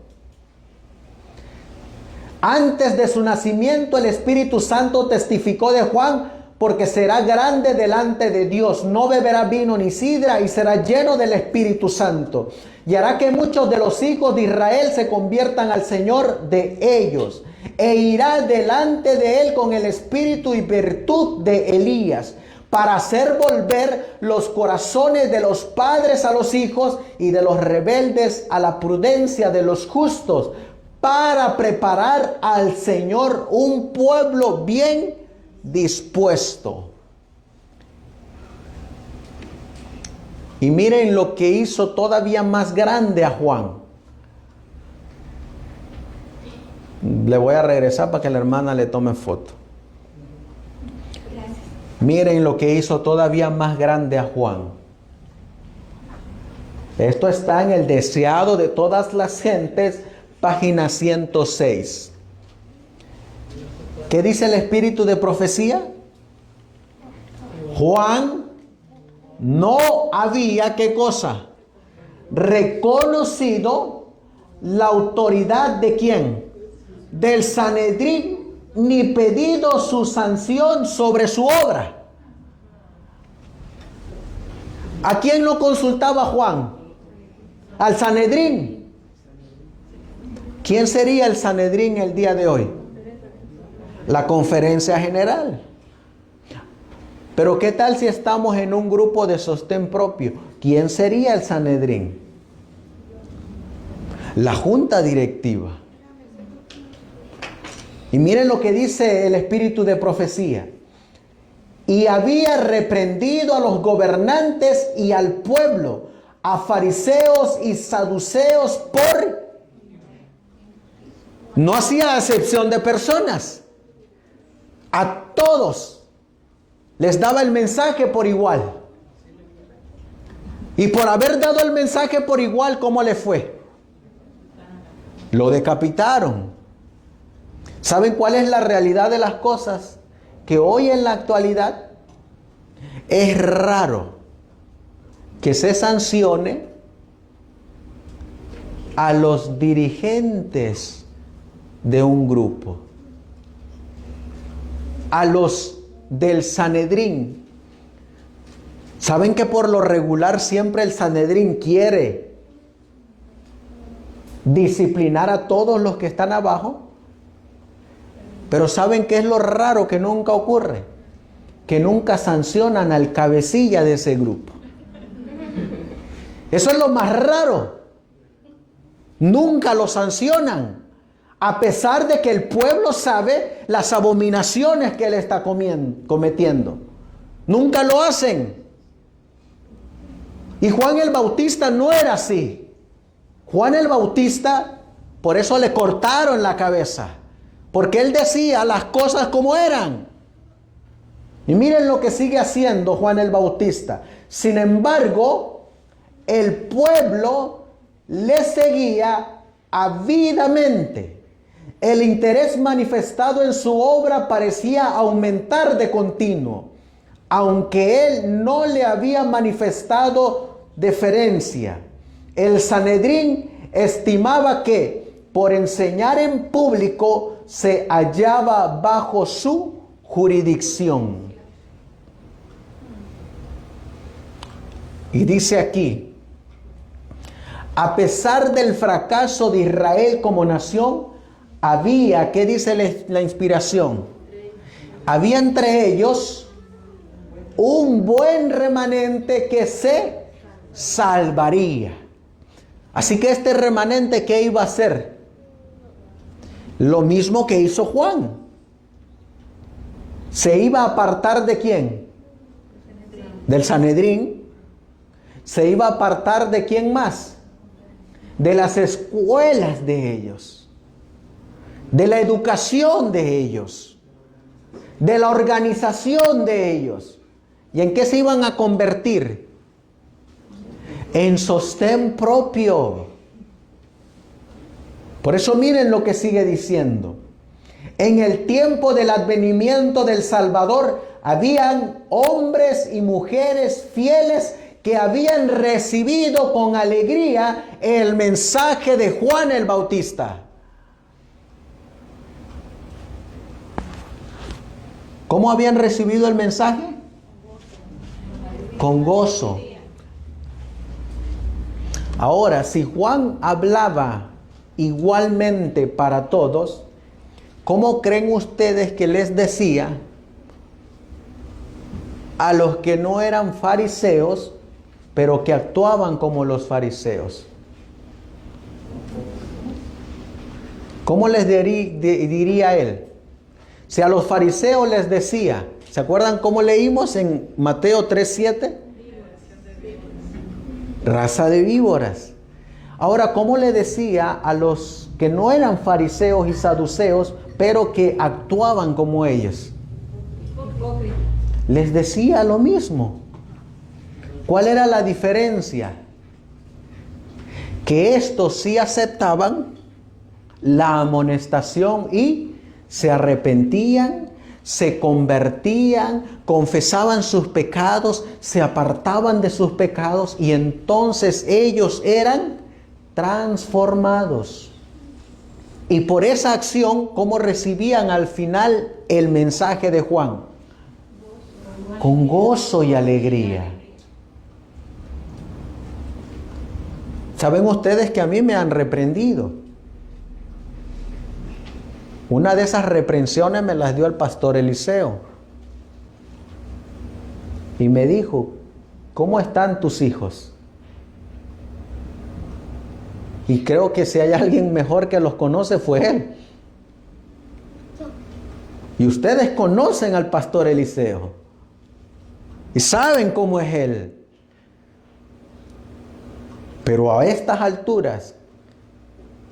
Antes de su nacimiento, el Espíritu Santo testificó de Juan, porque será grande delante de Dios, no beberá vino ni sidra y será lleno del Espíritu Santo. Y hará que muchos de los hijos de Israel se conviertan al Señor de ellos. E irá delante de él con el espíritu y virtud de Elías, para hacer volver los corazones de los padres a los hijos y de los rebeldes a la prudencia de los justos, para preparar al Señor un pueblo bien dispuesto. Y miren lo que hizo todavía más grande a Juan. Le voy a regresar para que la hermana le tome foto. Miren lo que hizo todavía más grande a Juan. Esto está en el Deseado de todas las gentes, página 106. ¿Qué dice el espíritu de profecía? Juan no había, ¿qué cosa? Reconocido la autoridad de ¿quién? Del Sanedrín, ni pedido su sanción sobre su obra. ¿A quién lo consultaba Juan? Al Sanedrín. ¿Quién sería el Sanedrín el día de hoy? La conferencia general. Pero ¿qué tal si estamos en un grupo de sostén propio? ¿Quién sería el Sanedrín? La junta directiva. Y miren lo que dice el espíritu de profecía. Y había reprendido a los gobernantes y al pueblo, a fariseos y saduceos por... No hacía acepción de personas. A todos les daba el mensaje por igual. Y por haber dado el mensaje por igual, ¿cómo le fue? Lo decapitaron. ¿Saben cuál es la realidad de las cosas? Que hoy en la actualidad es raro que se sancione a los dirigentes de un grupo, a los del Sanedrín. ¿Saben que por lo regular siempre el Sanedrín quiere disciplinar a todos los que están abajo? Pero ¿saben qué es lo raro que nunca ocurre? Que nunca sancionan al cabecilla de ese grupo. Eso es lo más raro. Nunca lo sancionan. A pesar de que el pueblo sabe las abominaciones que él está cometiendo. Nunca lo hacen. Y Juan el Bautista no era así. Juan el Bautista, por eso le cortaron la cabeza. Porque él decía las cosas como eran. Y miren lo que sigue haciendo Juan el Bautista. Sin embargo, el pueblo le seguía ávidamente. El interés manifestado en su obra parecía aumentar de continuo, aunque él no le había manifestado deferencia. El Sanedrín estimaba que por enseñar en público se hallaba bajo su jurisdicción. Y dice aquí, a pesar del fracaso de Israel como nación, había, ¿qué dice la inspiración? Había entre ellos un buen remanente que se salvaría. Así que este remanente, ¿qué iba a hacer? Lo mismo que hizo Juan. Se iba a apartar ¿de quién? Del Sanedrín. Se iba a apartar ¿de quién más? De las escuelas de ellos. De la educación de ellos. De la organización de ellos. ¿Y en qué se iban a convertir? En sostén propio. Por eso miren lo que sigue diciendo. En el tiempo del advenimiento del Salvador, habían hombres y mujeres fieles que habían recibido con alegría el mensaje de Juan el Bautista. ¿Cómo habían recibido el mensaje? Con gozo. Ahora, si Juan hablaba igualmente para todos, ¿cómo creen ustedes que les decía a los que no eran fariseos, pero que actuaban como los fariseos? ¿Cómo les diría él? Si a los fariseos les decía, ¿se acuerdan cómo leímos en Mateo 3:7? Raza de víboras. Ahora, ¿cómo le decía a los que no eran fariseos y saduceos, pero que actuaban como ellos? Les decía lo mismo. ¿Cuál era la diferencia? Que estos sí aceptaban la amonestación y se arrepentían, se convertían, confesaban sus pecados, se apartaban de sus pecados y entonces ellos eran transformados. Y por esa acción, ¿cómo recibían al final el mensaje de Juan? Con gozo y alegría. ¿Saben ustedes que a mí me han reprendido? Una de esas reprensiones me las dio el pastor Eliseo. Y me dijo, ¿cómo están tus hijos? Y creo que si hay alguien mejor que los conoce fue él. Y ustedes conocen al pastor Eliseo. Y saben cómo es él. Pero a estas alturas,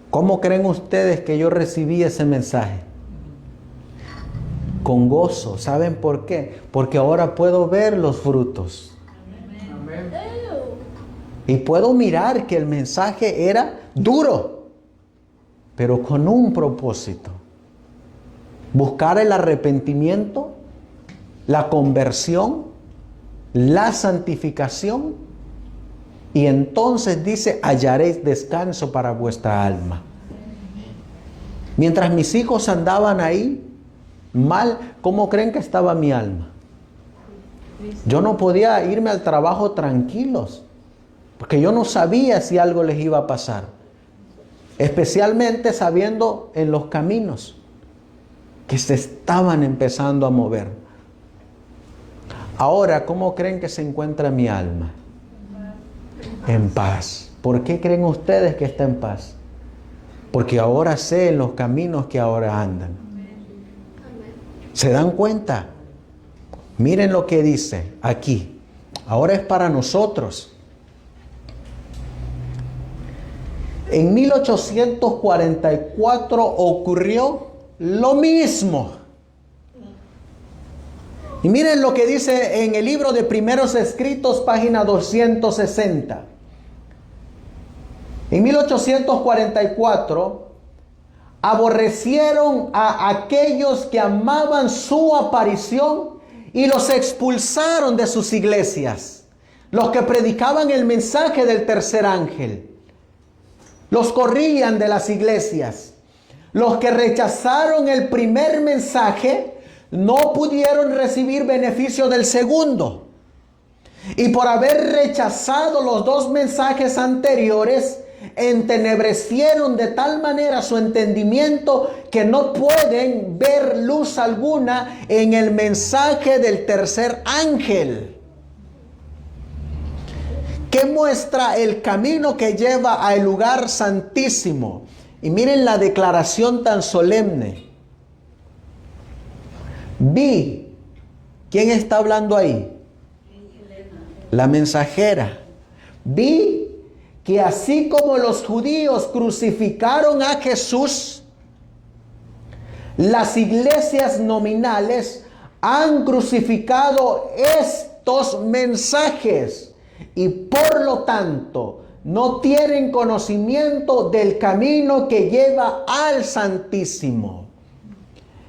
¿cómo creen ustedes que yo recibí ese mensaje? Con gozo. ¿Saben por qué? Porque ahora puedo ver los frutos. Amén. Y puedo mirar que el mensaje era duro, pero con un propósito. Buscar el arrepentimiento, la conversión, la santificación. Y entonces dice, hallaréis descanso para vuestra alma. Mientras mis hijos andaban ahí mal, ¿cómo creen que estaba mi alma? Yo no podía irme al trabajo tranquilos, porque yo no sabía si algo les iba a pasar. Especialmente sabiendo en los caminos que se estaban empezando a mover. Ahora, ¿cómo creen que se encuentra mi alma? En paz. ¿Por qué creen ustedes que está en paz? Porque ahora sé en los caminos que ahora andan. ¿Se dan cuenta? Miren lo que dice aquí. Ahora es para nosotros. En 1844 ocurrió lo mismo. Y miren lo que dice en el libro de Primeros Escritos, página 260. En 1844, aborrecieron a aquellos que amaban su aparición y los expulsaron de sus iglesias. Los que predicaban el mensaje del tercer ángel. Los corrían de las iglesias. Los que rechazaron el primer mensaje no pudieron recibir beneficio del segundo. Y por haber rechazado los dos mensajes anteriores, entenebrecieron de tal manera su entendimiento que no pueden ver luz alguna en el mensaje del tercer ángel, que muestra el camino que lleva al lugar santísimo. Y miren la declaración tan solemne. Vi, ¿quién está hablando ahí? La mensajera. Vi que así como los judíos crucificaron a Jesús, las iglesias nominales han crucificado estos mensajes y por lo tanto no tienen conocimiento del camino que lleva al Santísimo.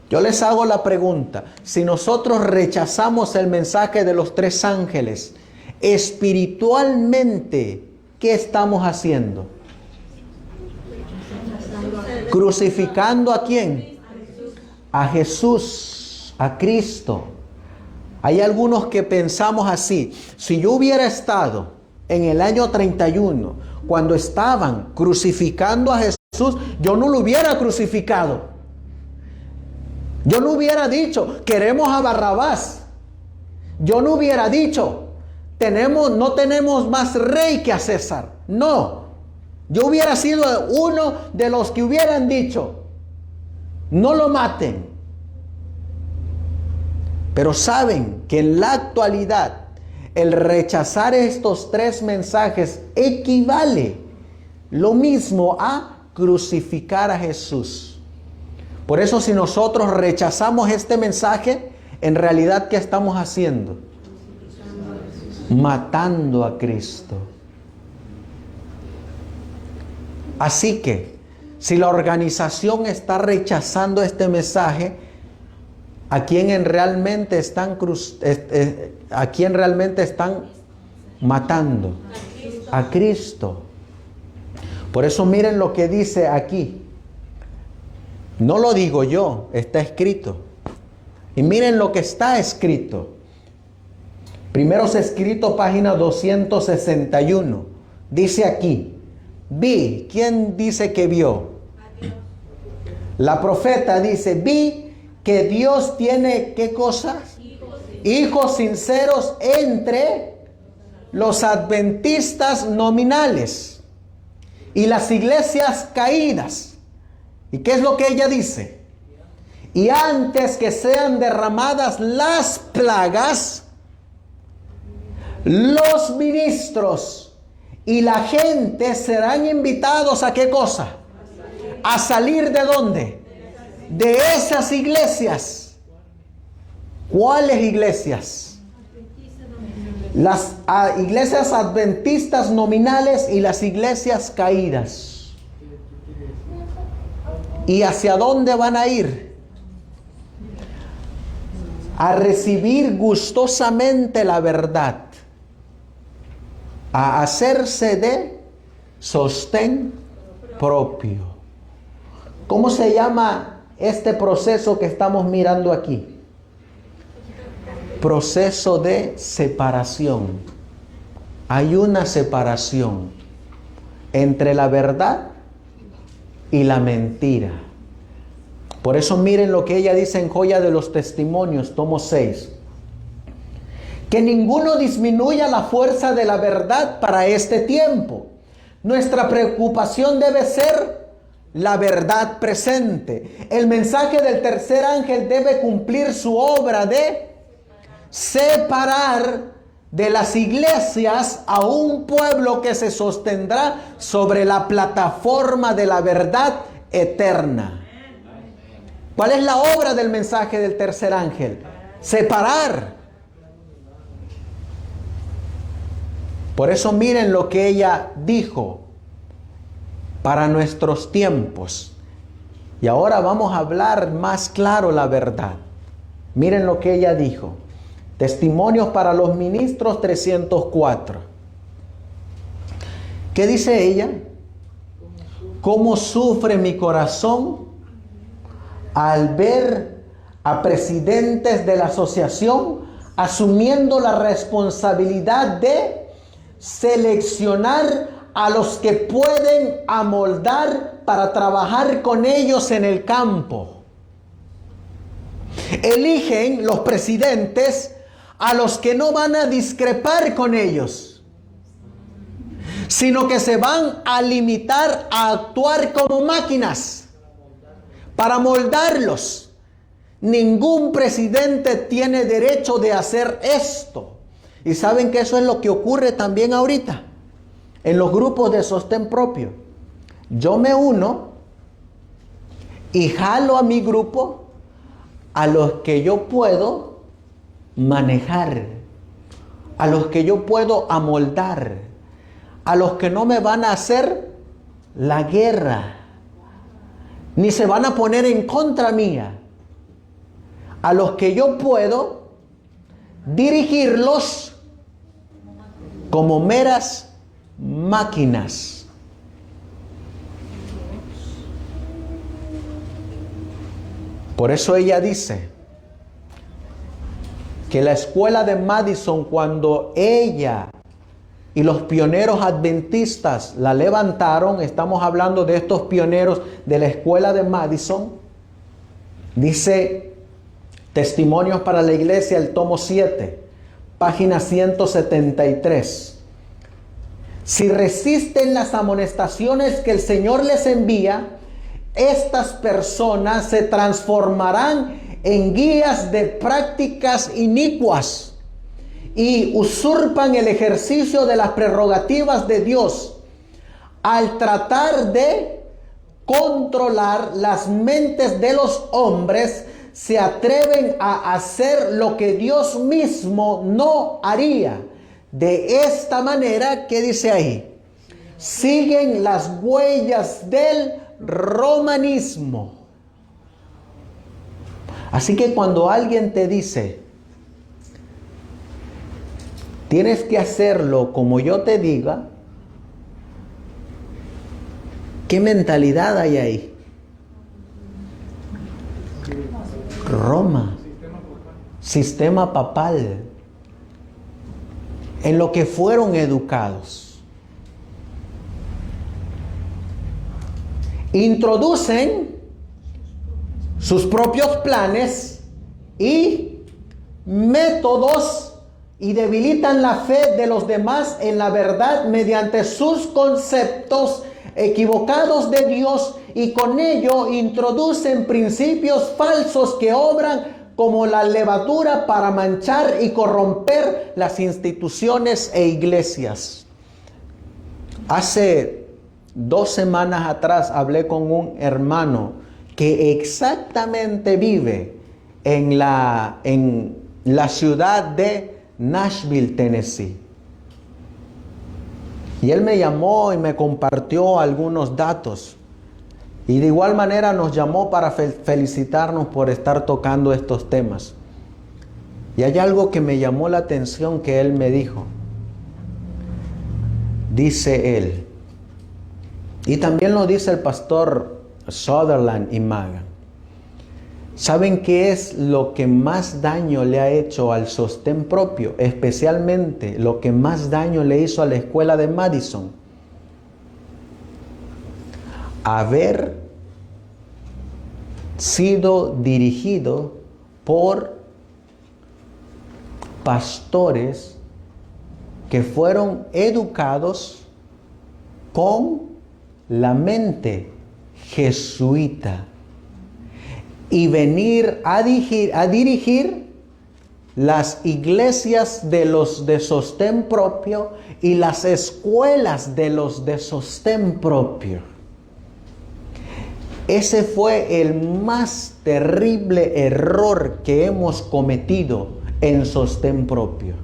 Yo les hago la pregunta, si nosotros rechazamos el mensaje de los tres ángeles, espiritualmente, ¿qué estamos haciendo? ¿Crucificando a quién? A Jesús, a Cristo. Hay algunos que pensamos así, si yo hubiera estado en el año 31, cuando estaban crucificando a Jesús, yo no lo hubiera crucificado. Yo no hubiera dicho, queremos a Barrabás. Yo no hubiera dicho, no tenemos más rey que a César. No. Yo hubiera sido uno de los que hubieran dicho, no lo maten. Pero saben que en la actualidad el rechazar estos tres mensajes equivale lo mismo a crucificar a Jesús. Por eso, si nosotros rechazamos este mensaje, en realidad, ¿qué estamos haciendo? Matando a Cristo. Así que, si la organización está rechazando este mensaje, ¿a quién realmente están matando? A Cristo. Por eso miren lo que dice aquí. No lo digo yo, está escrito. Y miren lo que está escrito. Primeros Escritos, página 261. Dice aquí, vi. ¿Quién dice que vio? La profeta dice, vi que Dios tiene, ¿qué cosas? Hijos sinceros entre los adventistas nominales y las iglesias caídas. ¿Y qué es lo que ella dice? Y antes que sean derramadas las plagas, los ministros y la gente serán invitados ¿a qué cosa? A salir ¿de dónde? De esas iglesias. ¿Cuáles iglesias? Las iglesias adventistas nominales y las iglesias caídas. ¿Y hacia dónde van a ir? A recibir gustosamente la verdad, a hacerse de sostén propio. ¿Cómo se llama este proceso que estamos mirando aquí? Proceso de separación. Hay una separación entre la verdad y la mentira. Por eso miren lo que ella dice en Joya de los Testimonios, tomo 6. Que ninguno disminuya la fuerza de la verdad para este tiempo. Nuestra preocupación debe ser la verdad presente. El mensaje del tercer ángel debe cumplir su obra de separar de las iglesias a un pueblo que se sostendrá sobre la plataforma de la verdad eterna. ¿Cuál es la obra del mensaje del tercer ángel? Separar. Por eso miren lo que ella dijo para nuestros tiempos. Y ahora vamos a hablar más claro la verdad. Miren lo que ella dijo. Testimonios para los ministros 304. ¿Qué dice ella? ¿Cómo sufre mi corazón al ver a presidentes de la asociación asumiendo la responsabilidad de seleccionar a los que pueden amoldar para trabajar con ellos en el campo? Eligen los presidentes a los que no van a discrepar con ellos, sino que se van a limitar a actuar como máquinas para moldarlos. Ningún presidente tiene derecho de hacer esto. Y saben que eso es lo que ocurre también ahorita en los grupos de sostén propio. Yo me uno y jalo a mi grupo a los que yo puedo manejar, a los que yo puedo amoldar, a los que no me van a hacer la guerra, ni se van a poner en contra mía, a los que yo puedo dirigirlos como meras máquinas. Por eso ella dice que la escuela de Madison, cuando ella y los pioneros adventistas la levantaron, estamos hablando de estos pioneros de la escuela de Madison, dice Testimonios para la Iglesia, el tomo 7, página 173. Si resisten las amonestaciones que el Señor les envía, estas personas se transformarán en guías de prácticas inicuas y usurpan el ejercicio de las prerrogativas de Dios al tratar de controlar las mentes de los hombres. Se atreven a hacer lo que Dios mismo no haría. De esta manera, ¿qué dice ahí? Siguen las huellas del romanismo. Así que cuando alguien te dice, tienes que hacerlo como yo te diga, ¿qué mentalidad hay ahí? Roma, sistema papal, en lo que fueron educados. Introducen sus propios planes y métodos y debilitan la fe de los demás en la verdad mediante sus conceptos equivocados de Dios, y con ello introducen principios falsos que obran como la levadura para manchar y corromper las instituciones e iglesias. Hace 2 semanas atrás hablé con un hermano que exactamente vive en la ciudad de Nashville, Tennessee. Y él me llamó y me compartió algunos datos. Y de igual manera nos llamó para felicitarnos por estar tocando estos temas. Y hay algo que me llamó la atención que él me dijo. Dice él, y también lo dice el pastor Sutherland y Magan. ¿Saben qué es lo que más daño le ha hecho al sostén propio? Especialmente lo que más daño le hizo a la escuela de Madison. Haber sido dirigido por pastores que fueron educados con la mente jesuita y venir a dirigir las iglesias de los de sostén propio y las escuelas de los de sostén propio. Ese fue el más terrible error que hemos cometido en sostén propio.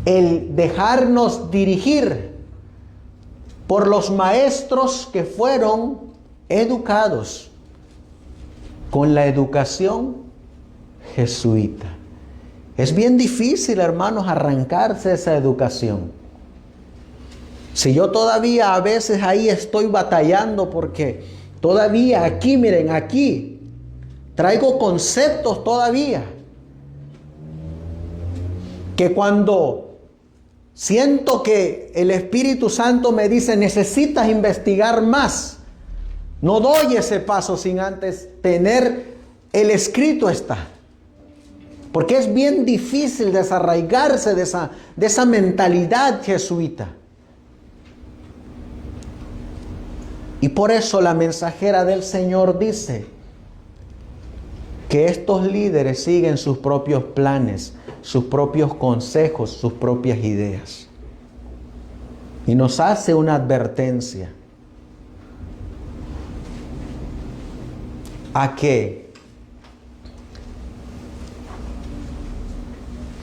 El dejarnos dirigir por los maestros que fueron educados con la educación jesuita. Es bien difícil, hermanos, arrancarse esa educación. Si yo todavía a veces ahí estoy batallando porque todavía aquí, miren, aquí traigo conceptos todavía que cuando siento que el Espíritu Santo me dice necesitas investigar más, no doy ese paso sin antes tener el escrito está. Porque es bien difícil desarraigarse de esa mentalidad jesuita. Y por eso la mensajera del Señor dice que estos líderes siguen sus propios planes, sus propios consejos, sus propias ideas. Y nos hace una advertencia a que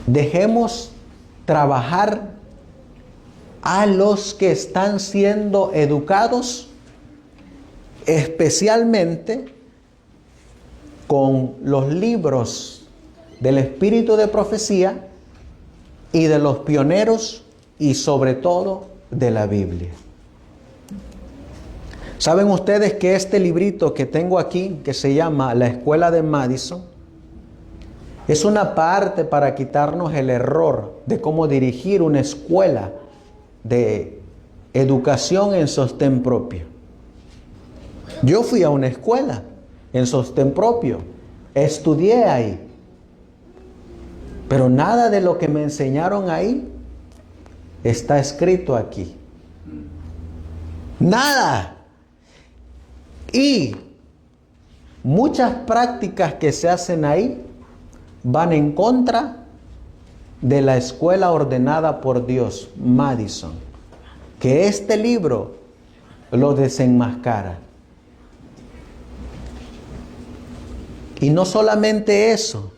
dejemos trabajar a los que están siendo educados, especialmente con los libros del espíritu de profecía y de los pioneros y sobre todo de la Biblia. ¿Saben ustedes que este librito que tengo aquí, que se llama La Escuela de Madison, es una parte para quitarnos el error de cómo dirigir una escuela de educación en sostén propio? Yo fui a una escuela en sostén propio, estudié ahí, pero nada de lo que me enseñaron ahí está escrito aquí. Nada. Y muchas prácticas que se hacen ahí van en contra de la escuela ordenada por Dios, Madison, que este libro lo desenmascara. Y no solamente eso,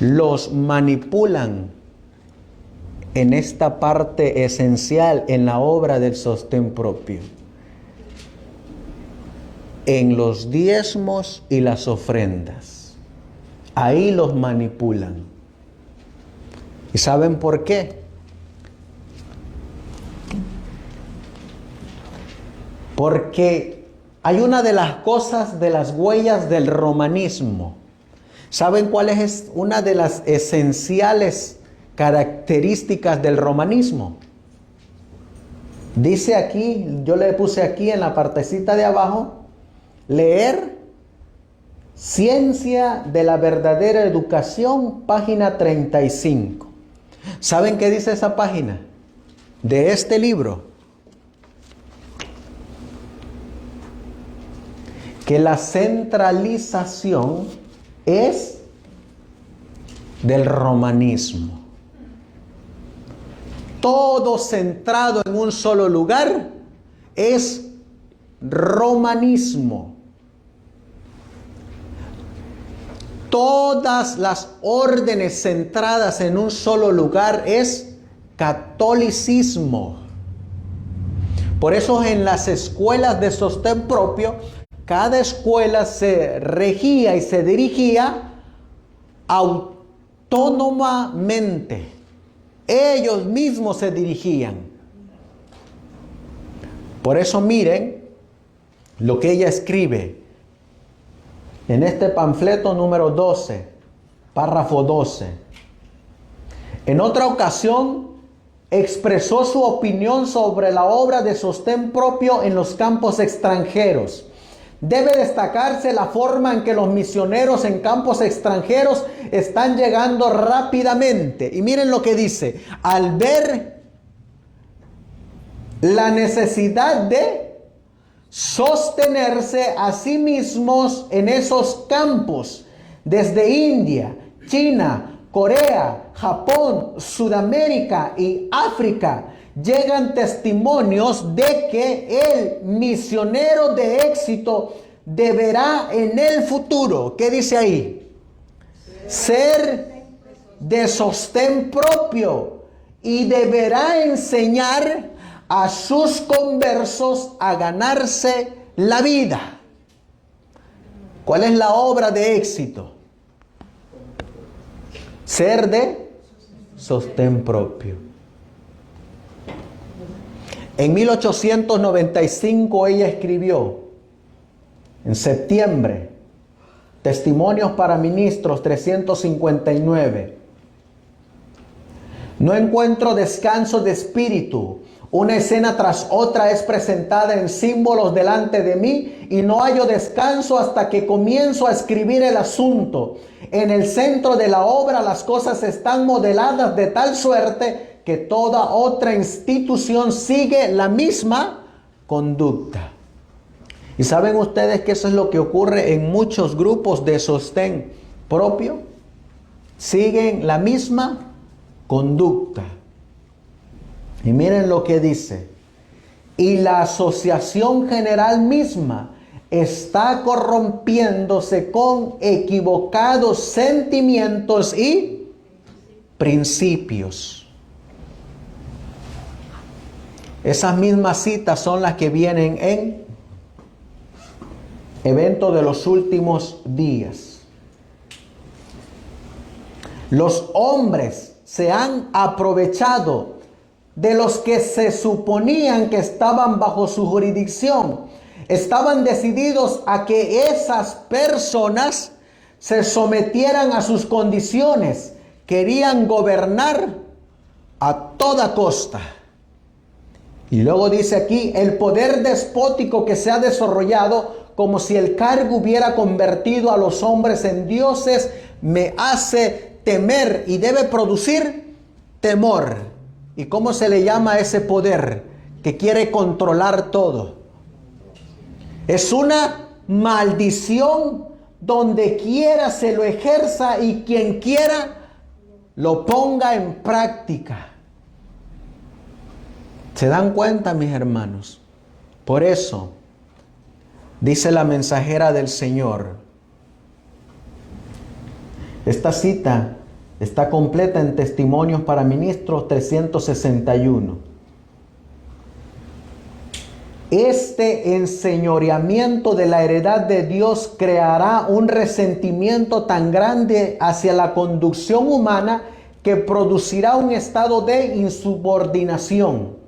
los manipulan en esta parte esencial en la obra del sostén propio, en los diezmos y las ofrendas. Ahí los manipulan. ¿Y saben por qué? Porque hay una de las cosas de las huellas del romanismo. ¿Saben cuál es una de las esenciales características del romanismo? Dice aquí, yo le puse aquí en la partecita de abajo, leer Ciencia de la verdadera educación, página 35. ¿Saben qué dice esa página de este libro? Que la centralización es del romanismo. Todo centrado en un solo lugar es romanismo. Todas las órdenes centradas en un solo lugar es catolicismo. Por eso en las escuelas de sostén propio, cada escuela se regía y se dirigía autónomamente. Ellos mismos se dirigían. Por eso miren lo que ella escribe en este panfleto número 12, párrafo 12. En otra ocasión expresó su opinión sobre la obra de sostén propio en los campos extranjeros. Debe destacarse la forma en que los misioneros en campos extranjeros están llegando rápidamente. Y miren lo que dice: al ver la necesidad de sostenerse a sí mismos en esos campos, desde India, China, Corea, Japón, Sudamérica y África, llegan testimonios de que el misionero de éxito deberá en el futuro, ¿qué dice ahí? Ser de sostén propio y deberá enseñar a sus conversos a ganarse la vida. ¿Cuál es la obra de éxito? Ser de sostén propio. En 1895 ella escribió, en septiembre, Testimonios para Ministros 359. No encuentro descanso de espíritu. Una escena tras otra es presentada en símbolos delante de mí y no hallo descanso hasta que comienzo a escribir el asunto. En el centro de la obra las cosas están modeladas de tal suerte que toda otra institución sigue la misma conducta. ¿Y saben ustedes que eso es lo que ocurre en muchos grupos de sostén propio? Siguen la misma conducta. Y miren lo que dice: y la asociación general misma está corrompiéndose con equivocados sentimientos y principios. Esas mismas citas son las que vienen en Evento de los Últimos Días. Los hombres se han aprovechado de los que se suponían que estaban bajo su jurisdicción. Estaban decididos a que esas personas se sometieran a sus condiciones. Querían gobernar a toda costa. Y luego dice aquí, el poder despótico que se ha desarrollado, como si el cargo hubiera convertido a los hombres en dioses, me hace temer y debe producir temor. ¿Y cómo se le llama a ese poder que quiere controlar todo? Es una maldición donde quiera se lo ejerza y quien quiera lo ponga en práctica. ¿Se dan cuenta, mis hermanos? Por eso, dice la mensajera del Señor, esta cita está completa en Testimonios para Ministros 361. Este enseñoreamiento de la heredad de Dios creará un resentimiento tan grande hacia la conducción humana que producirá un estado de insubordinación.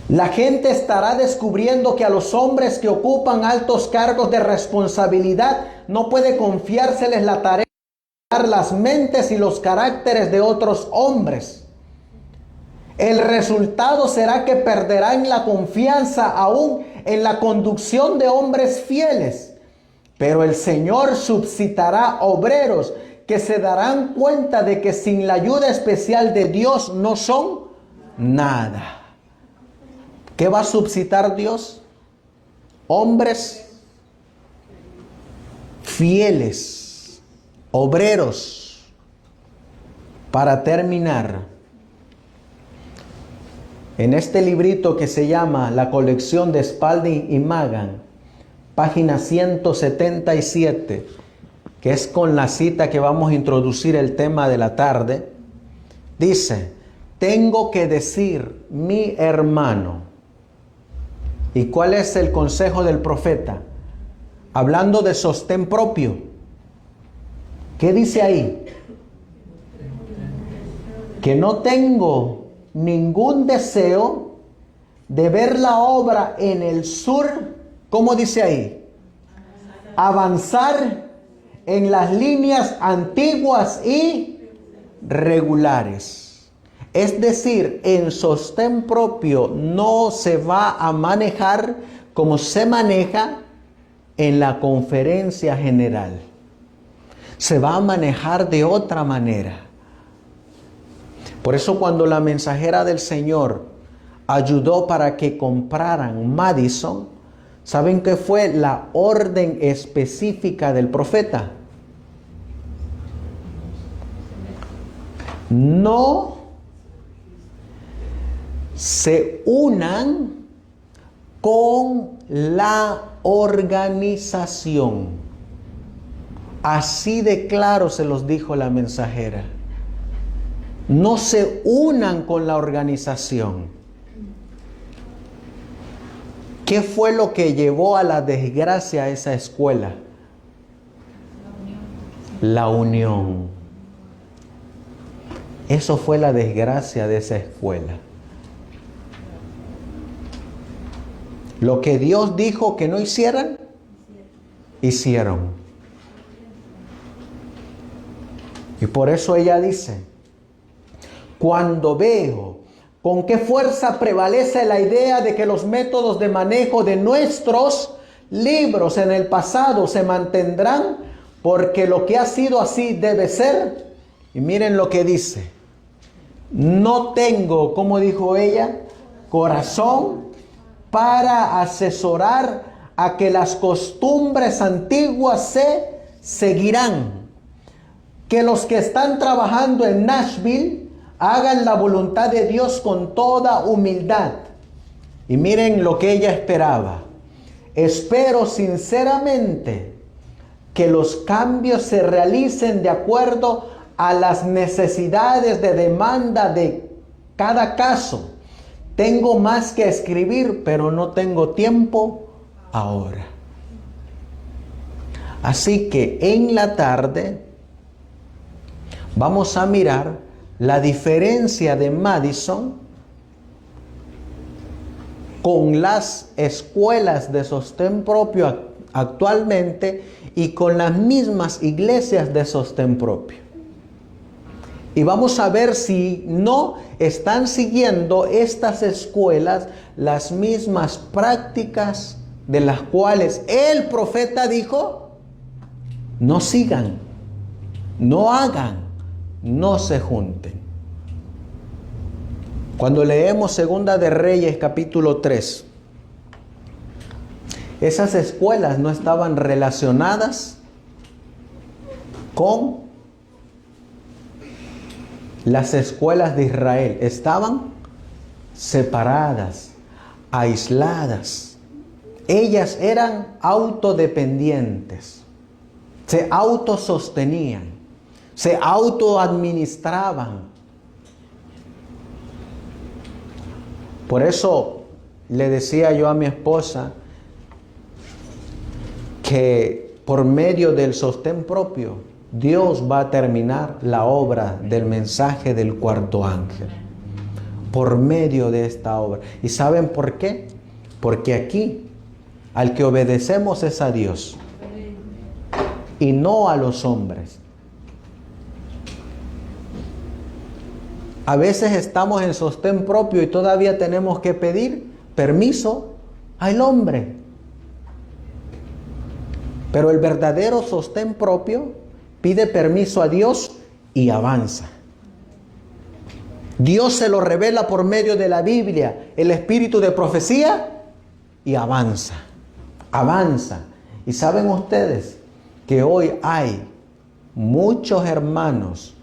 La gente estará descubriendo que a los hombres que ocupan altos cargos de responsabilidad no puede confiárseles la tarea de cuidar las mentes y los caracteres de otros hombres. El resultado será que perderán la confianza aún en la conducción de hombres fieles. Pero el Señor suscitará obreros que se darán cuenta de que sin la ayuda especial de Dios no son nada. ¿Qué va a suscitar Dios? Hombres fieles, obreros. Para terminar, en este librito que se llama La colección de Spalding y Magan, página 177, que es con la cita que vamos a introducir el tema de la tarde, dice: tengo que decir, mi hermano. ¿Y cuál es el consejo del profeta? Hablando de sostén propio. ¿Qué dice ahí? Que no tengo ningún deseo de ver la obra en el sur. ¿Cómo dice ahí? Avanzar en las líneas antiguas y regulares. Es decir, en sostén propio no se va a manejar como se maneja en la conferencia general. Se va a manejar de otra manera. Por eso cuando la mensajera del Señor ayudó para que compraran Madison, ¿saben qué fue la orden específica del profeta? No se unan con la organización. Así de claro se los dijo la mensajera. No se unan con la organización. ¿Qué fue lo que llevó a la desgracia a esa escuela? La unión. Eso fue la desgracia de esa escuela. Lo que Dios dijo que no hicieran, hicieron. Y por eso ella dice: cuando veo con qué fuerza prevalece la idea de que los métodos de manejo de nuestros libros en el pasado se mantendrán, porque lo que ha sido así debe ser. Y miren lo que dice: no tengo, como dijo ella, corazón para asesorar a que las costumbres antiguas se seguirán. Que los que están trabajando en Nashville hagan la voluntad de Dios con toda humildad. Y miren lo que ella esperaba. Espero sinceramente que los cambios se realicen de acuerdo a las necesidades de demanda de cada caso. Tengo más que escribir, pero no tengo tiempo ahora. Así que en la tarde vamos a mirar la diferencia de Madison con las escuelas de sostén propio actualmente y con las mismas iglesias de sostén propio. Y vamos a ver si no están siguiendo estas escuelas las mismas prácticas de las cuales el profeta dijo: no sigan, no hagan, no se junten. Cuando leemos Segunda de Reyes capítulo 3 Esas escuelas no estaban relacionadas con las escuelas de Israel. Estaban separadas, aisladas. Ellas eran autodependientes, se autosostenían, se autoadministraban. Por eso le decía yo a mi esposa que por medio del sostén propio, Dios va a terminar la obra del mensaje del cuarto ángel. Por medio de esta obra. ¿Y saben por qué? Porque aquí al que obedecemos es a Dios y no a los hombres. A veces estamos en sostén propio y todavía tenemos que pedir permiso al hombre. Pero el verdadero sostén propio pide permiso a Dios y avanza. Dios se lo revela por medio de la Biblia, el espíritu de profecía, y avanza, avanza. Y saben ustedes que hoy hay muchos hermanos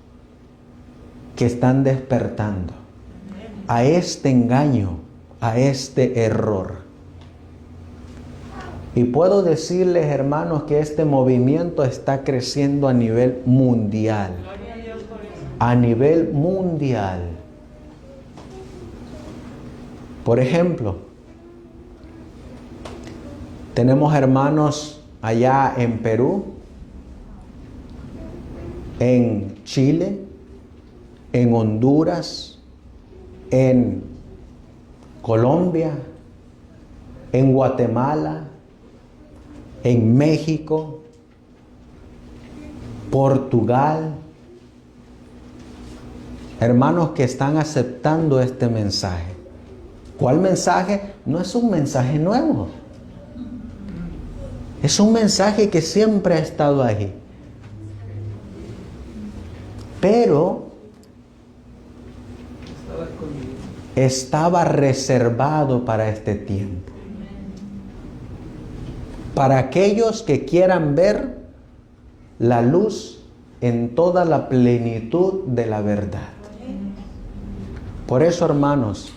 que están despertando a este engaño, a este error. Y puedo decirles, hermanos, que este movimiento está creciendo a nivel mundial. A nivel mundial. Por ejemplo, tenemos hermanos allá en Perú, en Chile, en Honduras, en Colombia, en Guatemala, en México, Portugal, hermanos que están aceptando este mensaje. ¿Cuál mensaje? No es un mensaje nuevo. Es un mensaje que siempre ha estado ahí. Pero estaba reservado para este tiempo. Para aquellos que quieran ver la luz en toda la plenitud de la verdad. Por eso, hermanos,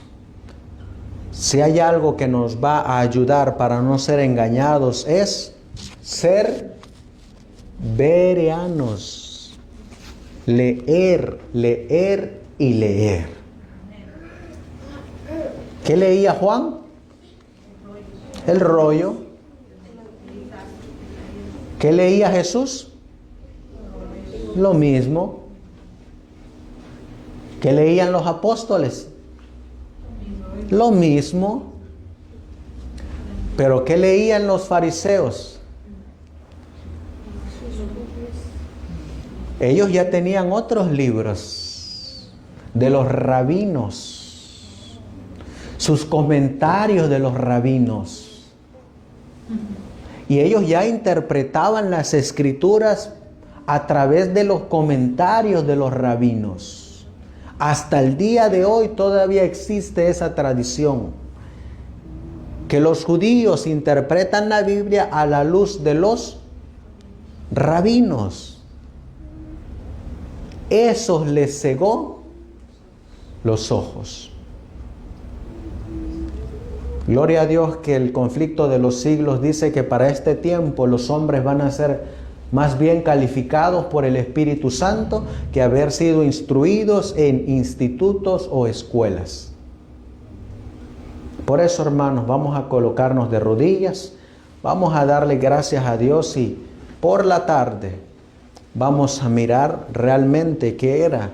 si hay algo que nos va a ayudar para no ser engañados, es ser bereanos. Leer, leer y leer. ¿Qué leía Juan? El rollo. ¿Qué leía Jesús? Lo mismo. ¿Qué leían los apóstoles? Lo mismo. ¿Pero qué leían los fariseos? Ellos ya tenían otros libros de los rabinos, sus comentarios de los rabinos. Y ellos ya interpretaban las escrituras a través de los comentarios de los rabinos. Hasta el día de hoy todavía existe esa tradición, que los judíos interpretan la Biblia a la luz de los rabinos. Eso les cegó los ojos. Gloria a Dios que el conflicto de los siglos dice que para este tiempo los hombres van a ser más bien calificados por el Espíritu Santo que haber sido instruidos en institutos o escuelas. Por eso, hermanos, vamos a colocarnos de rodillas, vamos a darle gracias a Dios y por la tarde vamos a mirar realmente qué era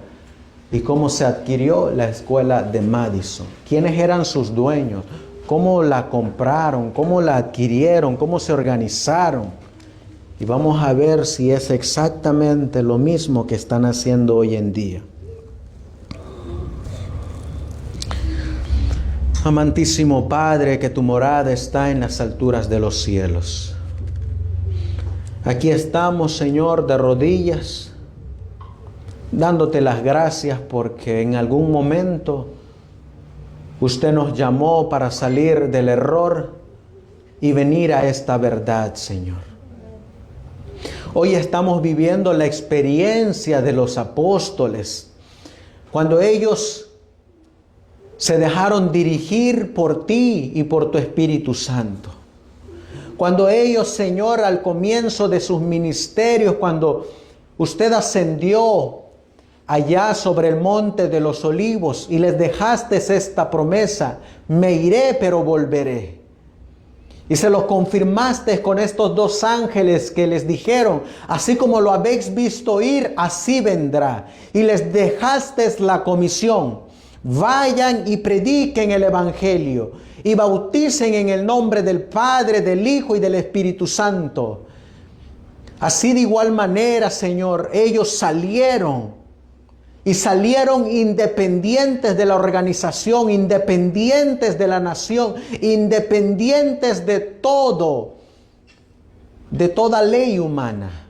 y cómo se adquirió la escuela de Madison. ¿Quiénes eran sus dueños? ¿Cómo la compraron? ¿Cómo la adquirieron? ¿Cómo se organizaron? Y vamos a ver si es exactamente lo mismo que están haciendo hoy en día. Amantísimo Padre, que tu morada está en las alturas de los cielos. Aquí estamos, Señor, de rodillas, dándote las gracias porque en algún momento usted nos llamó para salir del error y venir a esta verdad, Señor. Hoy estamos viviendo la experiencia de los apóstoles, cuando ellos se dejaron dirigir por ti y por tu Espíritu Santo. Cuando ellos, Señor, al comienzo de sus ministerios, cuando usted ascendió allá sobre el monte de los olivos y les dejaste esta promesa: me iré, pero volveré. Y se los confirmaste con estos dos ángeles que les dijeron: así como lo habéis visto ir, así vendrá. Y les dejaste la comisión: vayan y prediquen el Evangelio y bauticen en el nombre del Padre, del Hijo y del Espíritu Santo. Así de igual manera, Señor, ellos salieron. Y salieron independientes de la organización, independientes de la nación, independientes de todo, de toda ley humana.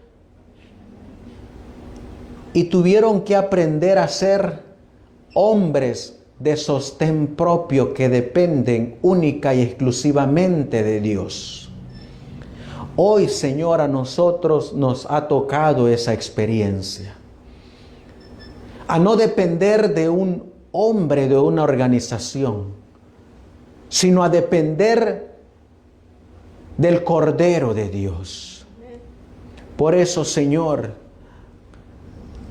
Y tuvieron que aprender a ser hombres de sostén propio que dependen única y exclusivamente de Dios. Hoy, Señor, a nosotros nos ha tocado esa experiencia. A no depender de un hombre, de una organización, sino a depender del Cordero de Dios. Por eso, Señor,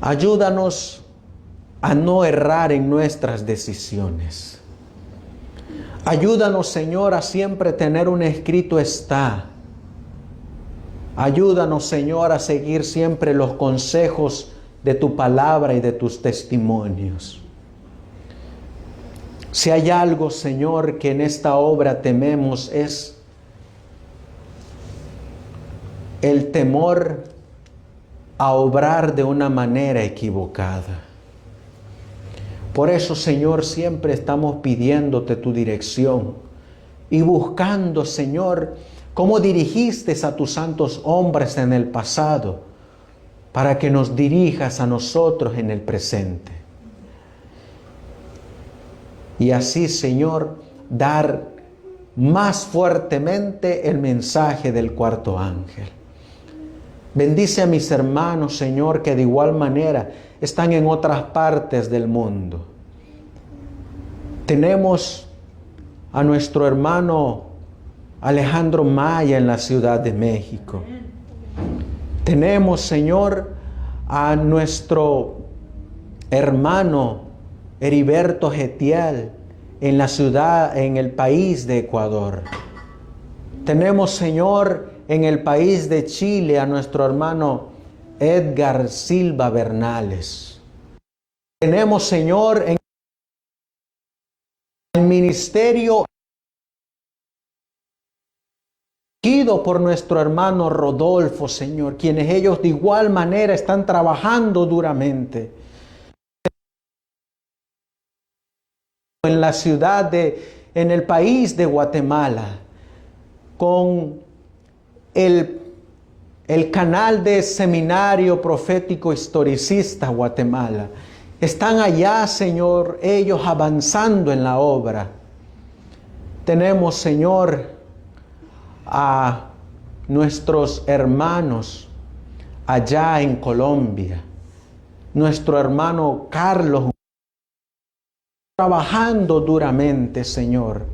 ayúdanos a no errar en nuestras decisiones. Ayúdanos, Señor, a siempre tener un escrito está. Ayúdanos, Señor, a seguir siempre los consejos de tu palabra y de tus testimonios. Si hay algo, Señor, que en esta obra tememos, es el temor a obrar de una manera equivocada. Por eso, Señor, siempre estamos pidiéndote tu dirección y buscando, Señor, cómo dirigiste a tus santos hombres en el pasado, para que nos dirijas a nosotros en el presente. Y así, Señor, dar más fuertemente el mensaje del cuarto ángel. Bendice a mis hermanos, Señor, que de igual manera están en otras partes del mundo. Tenemos a nuestro hermano Alejandro Maya en la Ciudad de México. Tenemos, Señor, a nuestro hermano Heriberto Getial en la ciudad, en el país de Ecuador. Tenemos, Señor, en el país de Chile a nuestro hermano Edgar Silva Bernales. Tenemos, Señor, en el ministerio por nuestro hermano Rodolfo, Señor, quienes ellos de igual manera están trabajando duramente. En la ciudad en el país de Guatemala, con el canal de Seminario Profético Historicista Guatemala. Están allá, Señor, ellos avanzando en la obra. Tenemos, Señor, a nuestros hermanos allá en Colombia, nuestro hermano Carlos, trabajando duramente, Señor.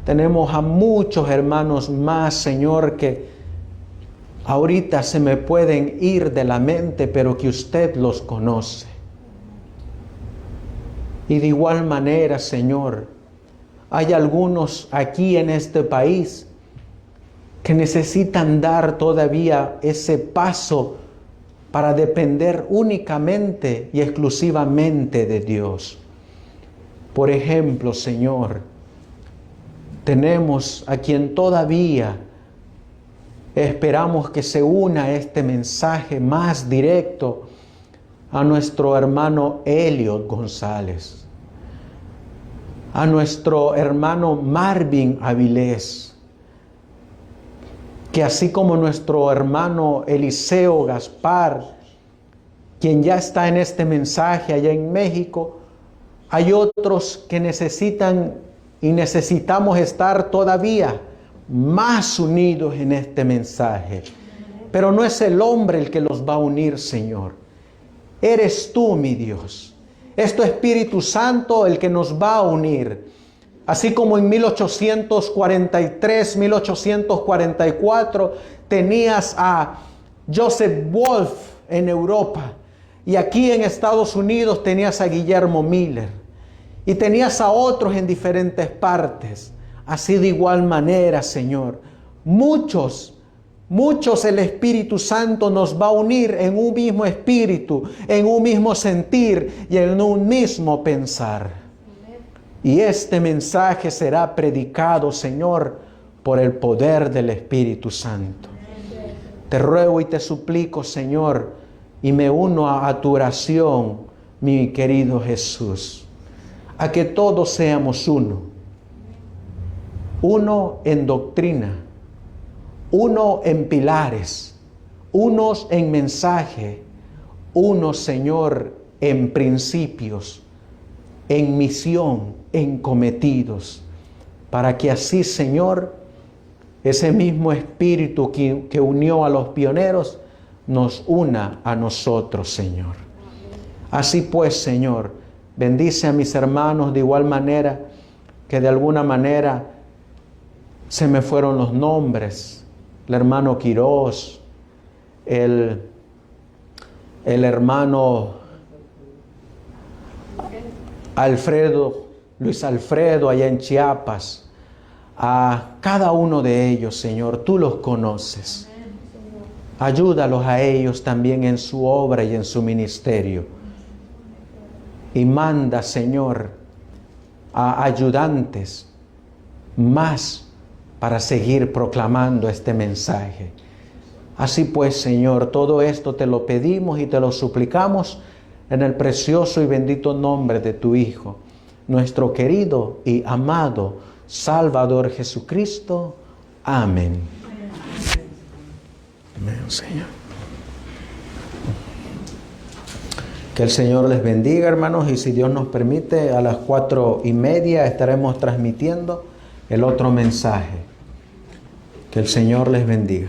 Tenemos a muchos hermanos más, Señor, que ahorita se me pueden ir de la mente, pero que usted los conoce. Y de igual manera, Señor, hay algunos aquí en este país que necesitan dar todavía ese paso para depender únicamente y exclusivamente de Dios. Por ejemplo, Señor, tenemos a quien todavía esperamos que se una a este mensaje más directo, a nuestro hermano Eliot González, a nuestro hermano Marvin Avilés, que así como nuestro hermano Eliseo Gaspar, quien ya está en este mensaje allá en México, hay otros que necesitan y necesitamos estar todavía más unidos en este mensaje. Pero no es el hombre el que los va a unir, Señor. Eres tú, mi Dios. Es tu Espíritu Santo el que nos va a unir. Así como en 1843, 1844 tenías a Joseph Wolf en Europa. Y aquí en Estados Unidos tenías a Guillermo Miller. Y tenías a otros en diferentes partes. Así de igual manera, Señor. Muchos el Espíritu Santo nos va a unir en un mismo espíritu, en un mismo sentir y en un mismo pensar. Y este mensaje será predicado, Señor, por el poder del Espíritu Santo. Te ruego y te suplico, Señor, y me uno a tu oración, mi querido Jesús, a que todos seamos uno. Uno en doctrina, uno en pilares, unos en mensaje, uno, Señor, en principios, en misión, en cometidos, para que así, Señor, ese mismo espíritu que unió a los pioneros, nos una a nosotros, Señor. Así pues, Señor, bendice a mis hermanos de igual manera que de alguna manera se me fueron los nombres. El hermano Quirós, el hermano Luis Alfredo allá en Chiapas. A cada uno de ellos, Señor, tú los conoces. Ayúdalos a ellos también en su obra y en su ministerio. Y manda, Señor, a ayudantes más para seguir proclamando este mensaje. Así pues, Señor, todo esto te lo pedimos y te lo suplicamos en el precioso y bendito nombre de tu Hijo, nuestro querido y amado Salvador Jesucristo. Amén. Amén, Señor. Que el Señor les bendiga, hermanos, y si Dios nos permite, a las 4:30 estaremos transmitiendo el otro mensaje. Que el Señor les bendiga.